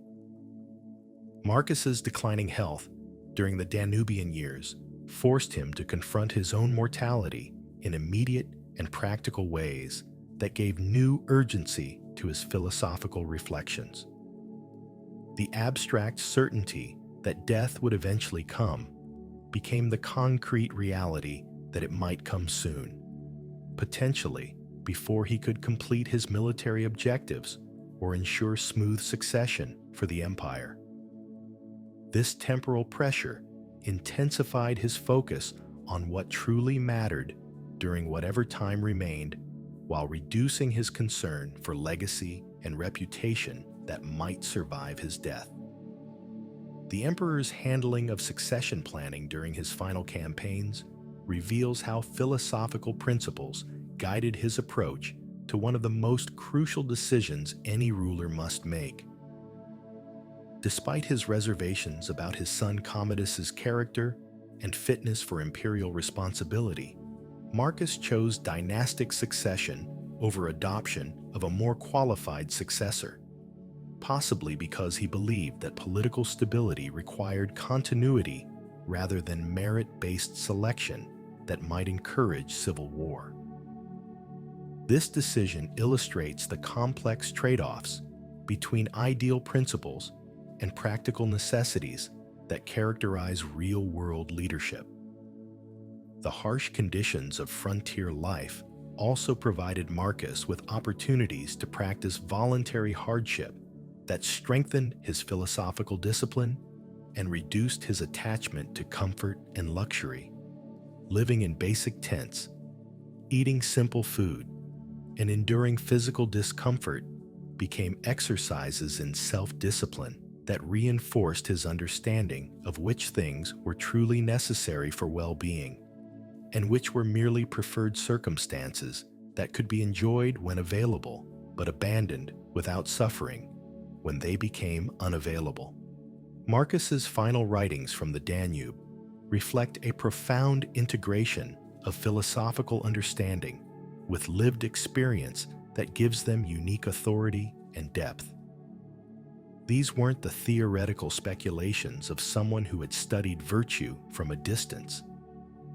Marcus's declining health during the Danubian years forced him to confront his own mortality in immediate and practical ways that gave new urgency to his philosophical reflections. The abstract certainty that death would eventually come became the concrete reality that it might come soon, potentially before he could complete his military objectives or ensure smooth succession for the empire. This temporal pressure intensified his focus on what truly mattered during whatever time remained, while reducing his concern for legacy and reputation that might survive his death. The emperor's handling of succession planning during his final campaigns reveals how philosophical principles guided his approach to one of the most crucial decisions any ruler must make. Despite his reservations about his son Commodus's character and fitness for imperial responsibility, Marcus chose dynastic succession over adoption of a more qualified successor, possibly because he believed that political stability required continuity rather than merit-based selection that might encourage civil war. This decision illustrates the complex trade-offs between ideal principles and practical necessities that characterize real-world leadership. The harsh conditions of frontier life also provided Marcus with opportunities to practice voluntary hardship that strengthened his philosophical discipline and reduced his attachment to comfort and luxury. Living in basic tents, eating simple food, and enduring physical discomfort became exercises in self-discipline that reinforced his understanding of which things were truly necessary for well-being and which were merely preferred circumstances that could be enjoyed when available, but abandoned without suffering when they became unavailable. Marcus's final writings from the Danube reflect a profound integration of philosophical understanding with lived experience that gives them unique authority and depth. These weren't the theoretical speculations of someone who had studied virtue from a distance,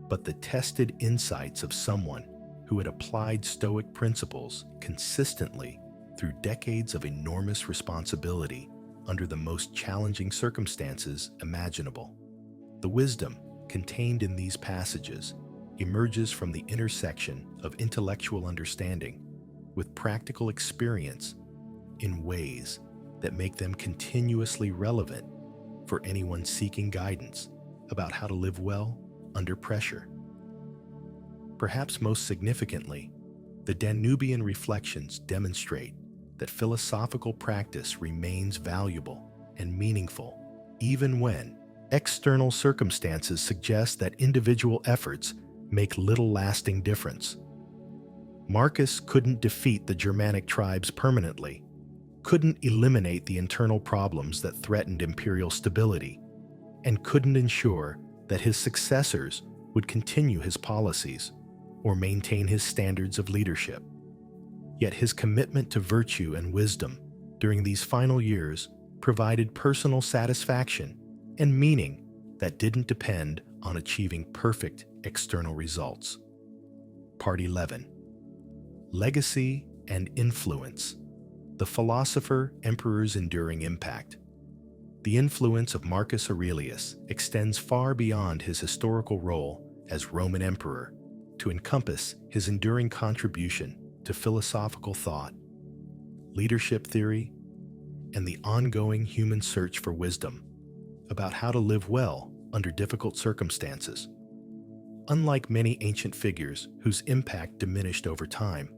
but the tested insights of someone who had applied Stoic principles consistently through decades of enormous responsibility under the most challenging circumstances imaginable. The wisdom contained in these passages emerges from the intersection of intellectual understanding with practical experience in ways that make them continuously relevant for anyone seeking guidance about how to live well under pressure. Perhaps most significantly, the Danubian reflections demonstrate that philosophical practice remains valuable and meaningful even when external circumstances suggest that individual efforts make little lasting difference. Marcus couldn't defeat the Germanic tribes permanently, couldn't eliminate the internal problems that threatened imperial stability, and couldn't ensure that his successors would continue his policies or maintain his standards of leadership. Yet his commitment to virtue and wisdom during these final years provided personal satisfaction and meaning that didn't depend on achieving perfect external results. Part 11. Legacy and Influence. The philosopher emperor's enduring impact. The influence of Marcus Aurelius extends far beyond his historical role as Roman emperor to encompass his enduring contribution to philosophical thought, leadership theory, and the ongoing human search for wisdom about how to live well under difficult circumstances. Unlike many ancient figures whose impact diminished over time,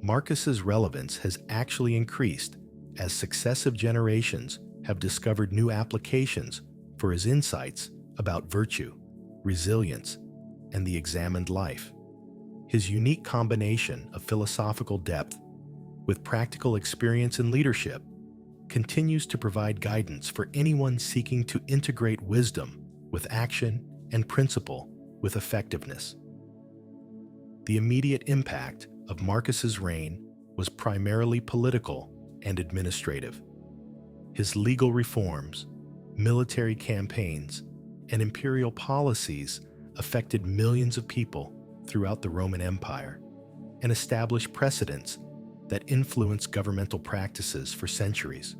Marcus's relevance has actually increased as successive generations have discovered new applications for his insights about virtue, resilience, and the examined life. His unique combination of philosophical depth with practical experience in leadership continues to provide guidance for anyone seeking to integrate wisdom with action and principle with effectiveness. The immediate impact of Marcus's reign was primarily political and administrative. His legal reforms, military campaigns, and imperial policies affected millions of people throughout the Roman Empire and established precedents that influenced governmental practices for centuries.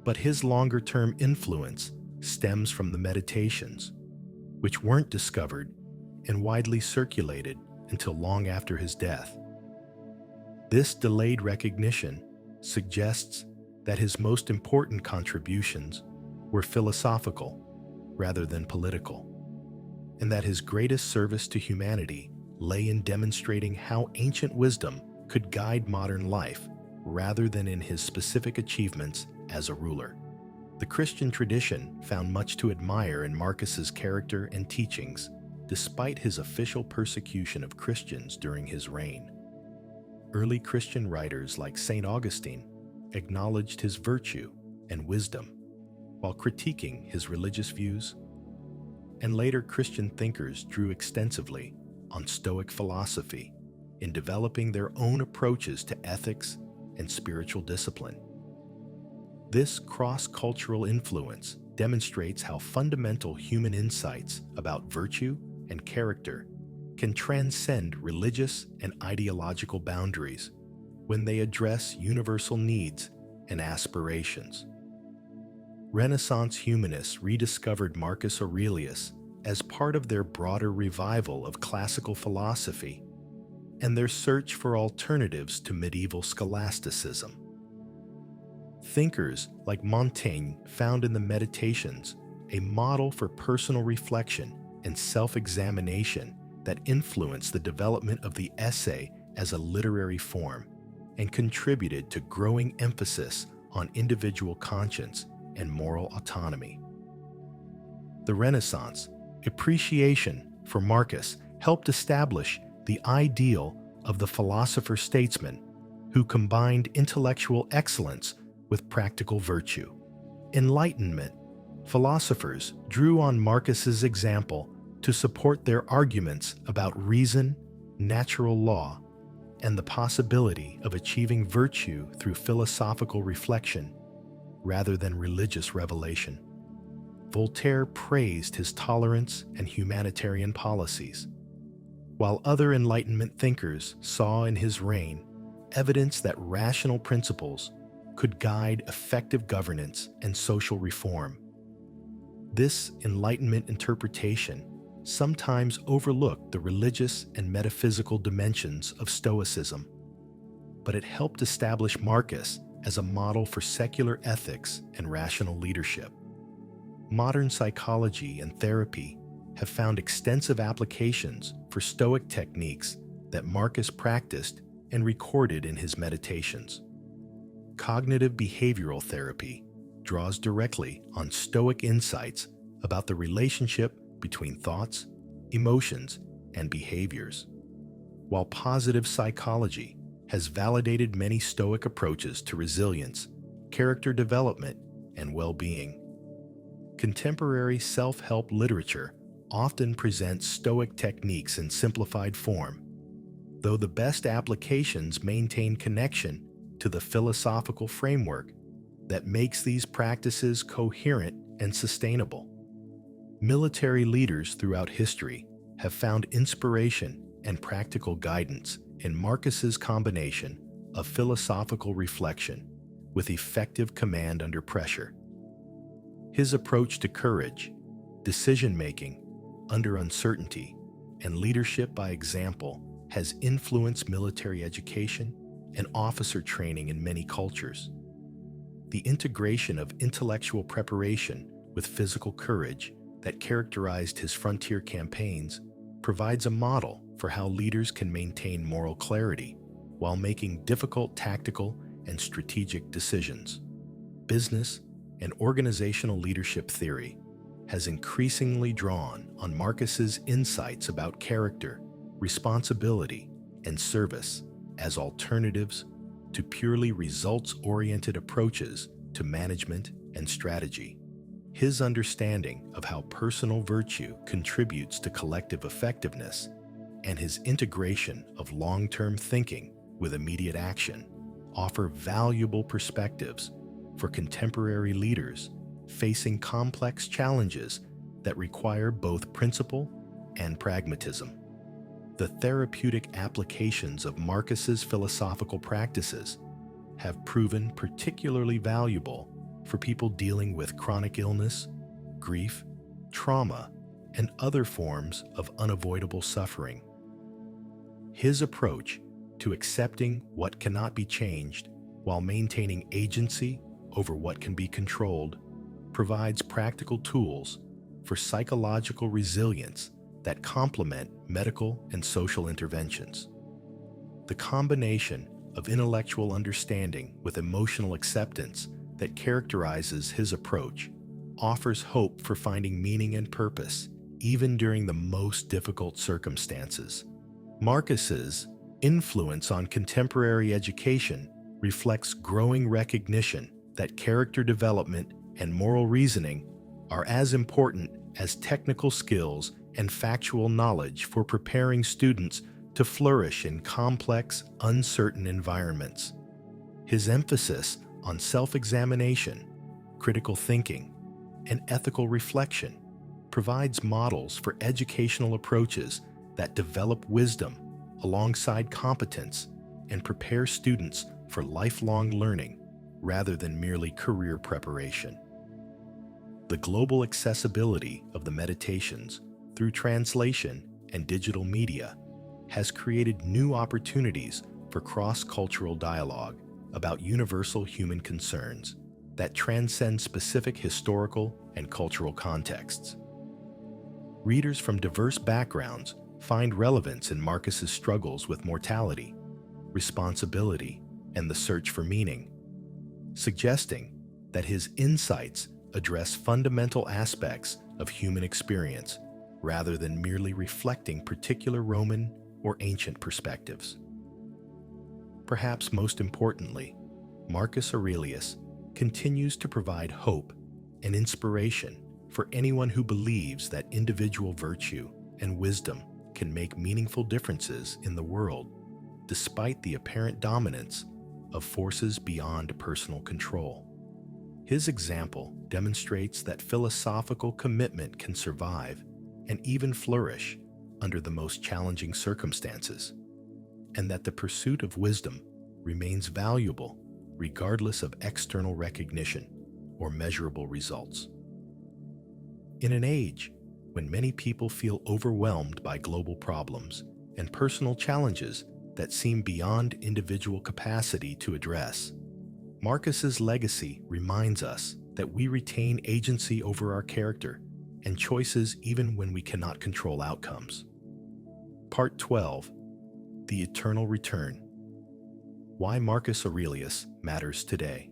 But his longer-term influence stems from the Meditations, which weren't discovered and widely circulated until long after his death. This delayed recognition suggests that his most important contributions were philosophical rather than political, and that his greatest service to humanity lay in demonstrating how ancient wisdom could guide modern life rather than in his specific achievements as a ruler. The Christian tradition found much to admire in Marcus's character and teachings, despite his official persecution of Christians during his reign. Early Christian writers like St. Augustine acknowledged his virtue and wisdom while critiquing his religious views, and later Christian thinkers drew extensively on Stoic philosophy in developing their own approaches to ethics and spiritual discipline. This cross-cultural influence demonstrates how fundamental human insights about virtue and character can transcend religious and ideological boundaries when they address universal needs and aspirations. Renaissance humanists rediscovered Marcus Aurelius as part of their broader revival of classical philosophy and their search for alternatives to medieval scholasticism. Thinkers like Montaigne found in the Meditations a model for personal reflection and self-examination that influenced the development of the essay as a literary form and contributed to growing emphasis on individual conscience and moral autonomy. The Renaissance appreciation for Marcus helped establish the ideal of the philosopher-statesman who combined intellectual excellence with practical virtue. Enlightenment philosophers drew on Marcus's example to support their arguments about reason, natural law, and the possibility of achieving virtue through philosophical reflection rather than religious revelation. Voltaire praised his tolerance and humanitarian policies, while other Enlightenment thinkers saw in his reign evidence that rational principles could guide effective governance and social reform. This Enlightenment interpretation sometimes overlooked the religious and metaphysical dimensions of Stoicism, but it helped establish Marcus as a model for secular ethics and rational leadership. Modern psychology and therapy have found extensive applications for Stoic techniques that Marcus practiced and recorded in his Meditations. Cognitive behavioral therapy draws directly on Stoic insights about the relationship between thoughts, emotions, and behaviors, while positive psychology has validated many Stoic approaches to resilience, character development, and well-being. Contemporary self-help literature often presents Stoic techniques in simplified form, though the best applications maintain connection to the philosophical framework that makes these practices coherent and sustainable. Military leaders throughout history have found inspiration and practical guidance in Marcus's combination of philosophical reflection with effective command under pressure. His approach to courage, decision-making under uncertainty, and leadership by example has influenced military education and officer training in many cultures. The integration of intellectual preparation with physical courage that characterized his frontier campaigns provides a model for how leaders can maintain moral clarity while making difficult tactical and strategic decisions. Business and organizational leadership theory has increasingly drawn on Marcus's insights about character, responsibility, and service as alternatives to purely results-oriented approaches to management and strategy. His understanding of how personal virtue contributes to collective effectiveness and his integration of long-term thinking with immediate action offer valuable perspectives for contemporary leaders facing complex challenges that require both principle and pragmatism. The therapeutic applications of Marcus's philosophical practices have proven particularly valuable for people dealing with chronic illness, grief, trauma, and other forms of unavoidable suffering. His approach to accepting what cannot be changed while maintaining agency over what can be controlled, provides practical tools for psychological resilience that complement medical and social interventions. The combination of intellectual understanding with emotional acceptance that characterizes his approach offers hope for finding meaning and purpose, even during the most difficult circumstances. Marcus's influence on contemporary education reflects growing recognition that character development and moral reasoning are as important as technical skills and factual knowledge for preparing students to flourish in complex, uncertain environments. His emphasis on self-examination, critical thinking, and ethical reflection provides models for educational approaches that develop wisdom alongside competence and prepare students for lifelong learning rather than merely career preparation. The global accessibility of the meditations through translation and digital media has created new opportunities for cross-cultural dialogue about universal human concerns that transcend specific historical and cultural contexts. Readers from diverse backgrounds find relevance in Marcus's struggles with mortality, responsibility, and the search for meaning, suggesting that his insights address fundamental aspects of human experience rather than merely reflecting particular Roman or ancient perspectives. Perhaps most importantly, Marcus Aurelius continues to provide hope and inspiration for anyone who believes that individual virtue and wisdom can make meaningful differences in the world, despite the apparent dominance of forces beyond personal control. His example demonstrates that philosophical commitment can survive and even flourish under the most challenging circumstances, and that the pursuit of wisdom remains valuable regardless of external recognition or measurable results. In an age when many people feel overwhelmed by global problems and personal challenges that seem beyond individual capacity to address, Marcus's legacy reminds us that we retain agency over our character and choices even when we cannot control outcomes. Part 12. The Eternal Return. Why Marcus Aurelius matters today.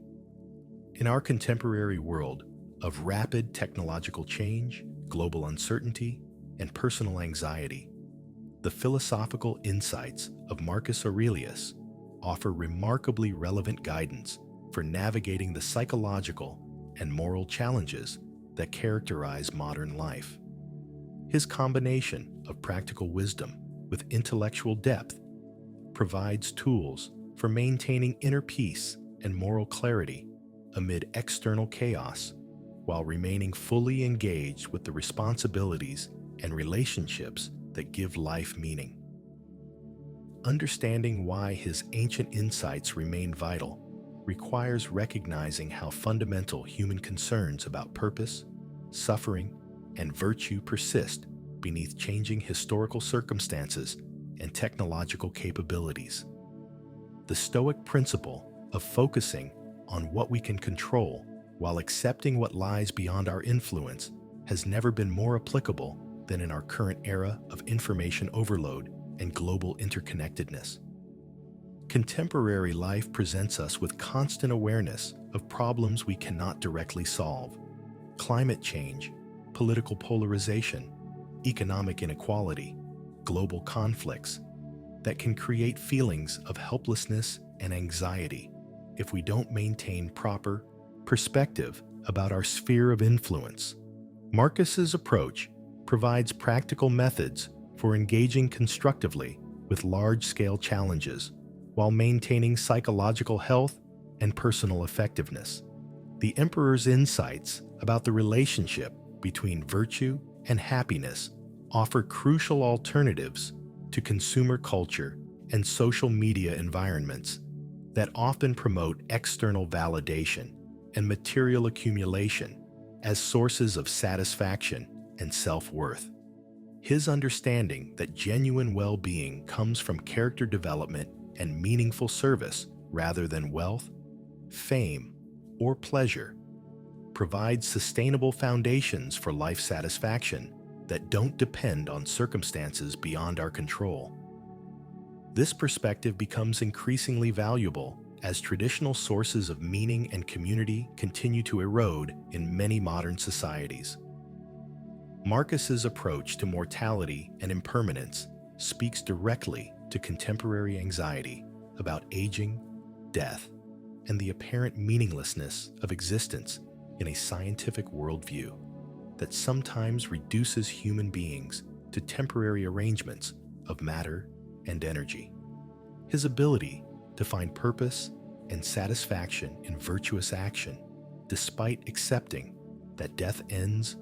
In our contemporary world of rapid technological change, global uncertainty, and personal anxiety, the philosophical insights of Marcus Aurelius offer remarkably relevant guidance for navigating the psychological and moral challenges that characterize modern life. His combination of practical wisdom with intellectual depth provides tools for maintaining inner peace and moral clarity amid external chaos, while remaining fully engaged with the responsibilities and relationships that give life meaning. Understanding why his ancient insights remain vital requires recognizing how fundamental human concerns about purpose, suffering, and virtue persist beneath changing historical circumstances and technological capabilities. The Stoic principle of focusing on what we can control while accepting what lies beyond our influence has never been more applicable than in our current era of information overload and global interconnectedness. Contemporary life presents us with constant awareness of problems we cannot directly solve: climate change, political polarization, economic inequality, global conflicts that can create feelings of helplessness and anxiety if we don't maintain proper perspective about our sphere of influence. Marcus's approach provides practical methods for engaging constructively with large-scale challenges while maintaining psychological health and personal effectiveness. The Emperor's insights about the relationship between virtue and happiness offer crucial alternatives to consumer culture and social media environments that often promote external validation and material accumulation as sources of satisfaction and self-worth. His understanding that genuine well-being comes from character development and meaningful service rather than wealth, fame, or pleasure, provides sustainable foundations for life satisfaction that don't depend on circumstances beyond our control. This perspective becomes increasingly valuable as traditional sources of meaning and community continue to erode in many modern societies. Marcus's approach to mortality and impermanence speaks directly to contemporary anxiety about aging, death, and the apparent meaninglessness of existence in a scientific worldview that sometimes reduces human beings to temporary arrangements of matter and energy. His ability to find purpose and satisfaction in virtuous action, despite accepting that death ends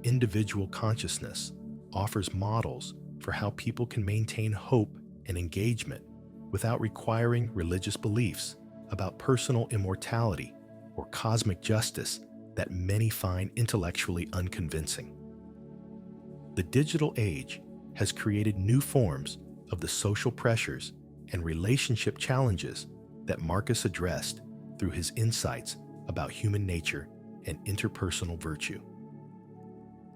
individual consciousness, offers models for how people can maintain hope and engagement without requiring religious beliefs about personal immortality or cosmic justice that many find intellectually unconvincing. The digital age has created new forms of the social pressures and relationship challenges that Marcus addressed through his insights about human nature and interpersonal virtue.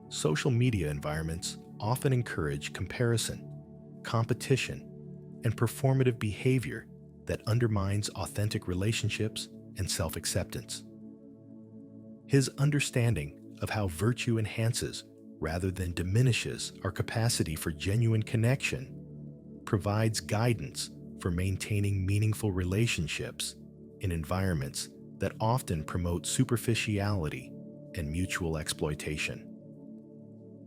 Social media environments often encourage comparison, competition, and performative behavior that undermines authentic relationships and self-acceptance. His understanding of how virtue enhances rather than diminishes our capacity for genuine connection provides guidance for maintaining meaningful relationships in environments that often promote superficiality and mutual exploitation.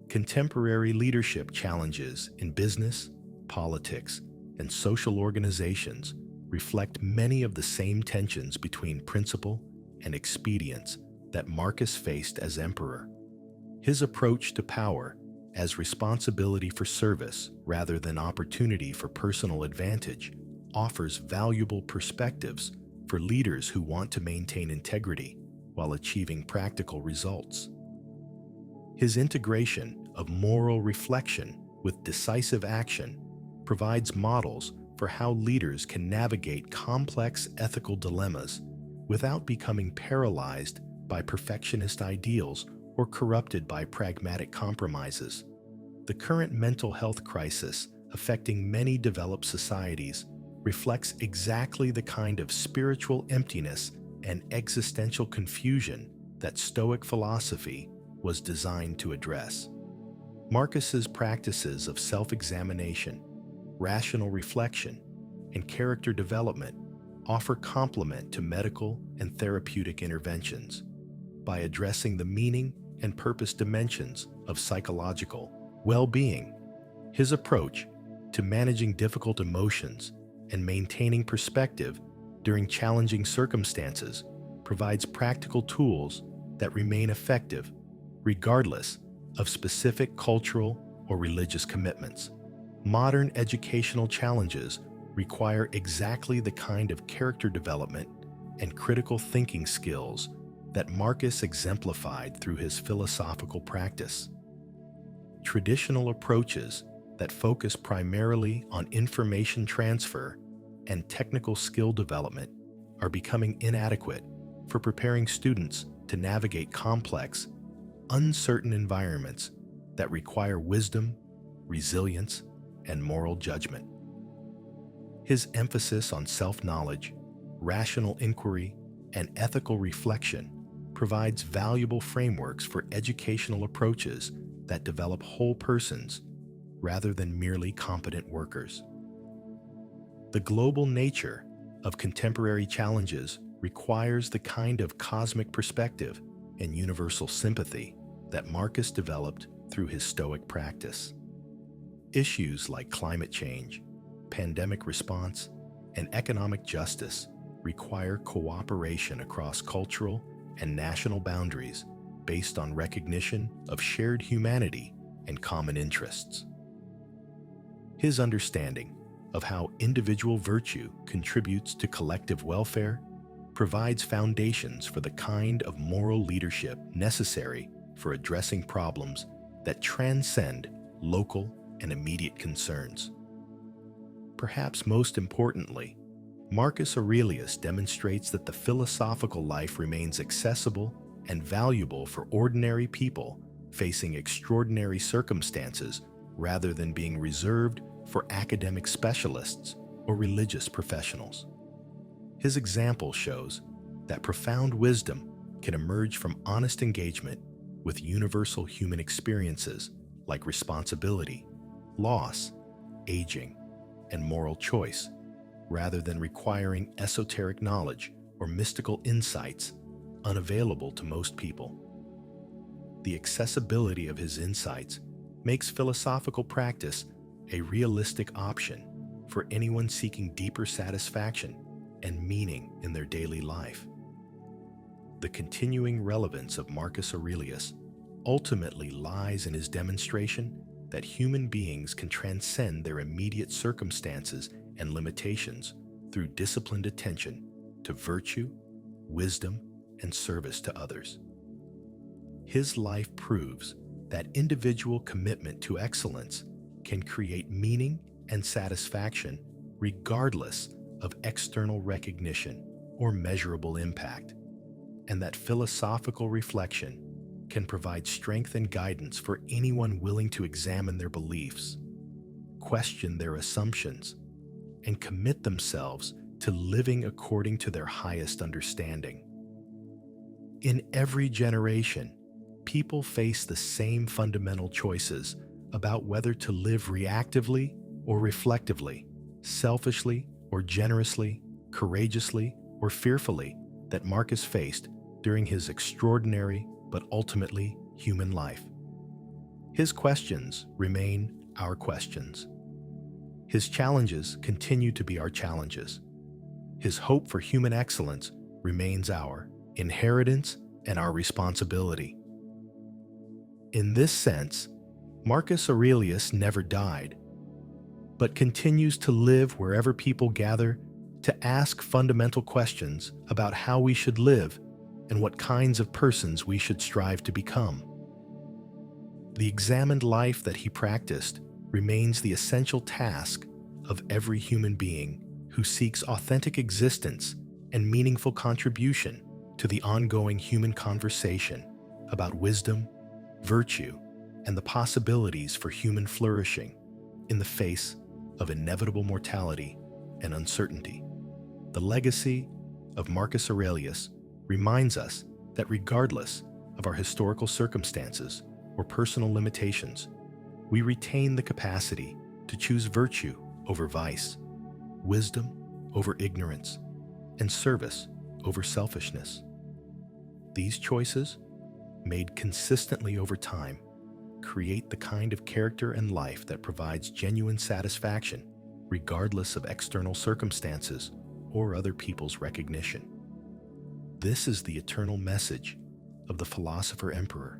Contemporary leadership challenges in business, politics, and social organizations reflect many of the same tensions between principle and expedience that Marcus faced as emperor. His approach to power as responsibility for service rather than opportunity for personal advantage offers valuable perspectives for leaders who want to maintain integrity while achieving practical results. His integration of moral reflection with decisive action provides models for how leaders can navigate complex ethical dilemmas without becoming paralyzed by perfectionist ideals or corrupted by pragmatic compromises. The current mental health crisis affecting many developed societies reflects exactly the kind of spiritual emptiness and existential confusion that Stoic philosophy was designed to address. Marcus's practices of self-examination, rational reflection, and character development offer complement to medical and therapeutic interventions. By addressing the meaning and purpose dimensions of psychological well-being, his approach to managing difficult emotions and maintaining perspective during challenging circumstances provides practical tools that remain effective regardless of specific cultural or religious commitments. Modern educational challenges require exactly the kind of character development and critical thinking skills that Marcus exemplified through his philosophical practice. Traditional approaches that focus primarily on information transfer and technical skill development are becoming inadequate for preparing students to navigate complex, uncertain environments that require wisdom, resilience, and moral judgment. His emphasis on self-knowledge, rational inquiry, and ethical reflection provides valuable frameworks for educational approaches that develop whole persons rather than merely competent workers. The global nature of contemporary challenges requires the kind of cosmic perspective and universal sympathy that Marcus developed through his Stoic practice. Issues like climate change, pandemic response, and economic justice require cooperation across cultural and national boundaries based on recognition of shared humanity and common interests. His understanding of how individual virtue contributes to collective welfare provides foundations for the kind of moral leadership necessary for addressing problems that transcend local and immediate concerns. Perhaps most importantly, Marcus Aurelius demonstrates that the philosophical life remains accessible and valuable for ordinary people facing extraordinary circumstances rather than being reserved for academic specialists or religious professionals. His example shows that profound wisdom can emerge from honest engagement with universal human experiences like responsibility, loss, aging, and moral choice, rather than requiring esoteric knowledge or mystical insights unavailable to most people. The accessibility of his insights makes philosophical practice a realistic option for anyone seeking deeper satisfaction and meaning in their daily life. The continuing relevance of Marcus Aurelius ultimately lies in his demonstration that human beings can transcend their immediate circumstances and limitations through disciplined attention to virtue, wisdom, and service to others. His life proves that individual commitment to excellence can create meaning and satisfaction regardless of external recognition or measurable impact, and that philosophical reflection can provide strength and guidance for anyone willing to examine their beliefs, question their assumptions, and commit themselves to living according to their highest understanding. In every generation, people face the same fundamental choices about whether to live reactively or reflectively, selfishly or generously, courageously or fearfully, that Marcus faced during his extraordinary but ultimately human life. His questions remain our questions. His challenges continue to be our challenges. His hope for human excellence remains our inheritance and our responsibility. In this sense, Marcus Aurelius never died, but continues to live wherever people gather to ask fundamental questions about how we should live and what kinds of persons we should strive to become. The examined life that he practiced remains the essential task of every human being who seeks authentic existence and meaningful contribution to the ongoing human conversation about wisdom, virtue, and the possibilities for human flourishing in the face of inevitable mortality and uncertainty. The legacy of Marcus Aurelius reminds us that regardless of our historical circumstances or personal limitations, we retain the capacity to choose virtue over vice, wisdom over ignorance, and service over selfishness. These choices, made consistently over time, create the kind of character and life that provides genuine satisfaction regardless of external circumstances or other people's recognition. This is the eternal message of the philosopher emperor,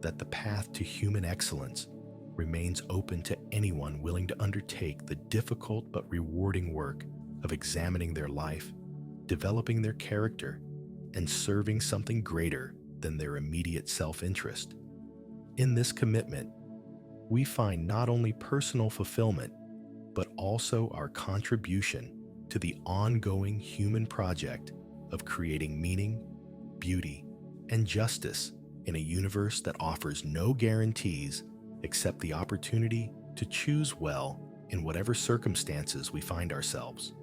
that the path to human excellence remains open to anyone willing to undertake the difficult but rewarding work of examining their life, developing their character, and serving something greater than their immediate self-interest. In this commitment, we find not only personal fulfillment, but also our contribution to the ongoing human project of creating meaning, beauty, and justice in a universe that offers no guarantees except the opportunity to choose well in whatever circumstances we find ourselves.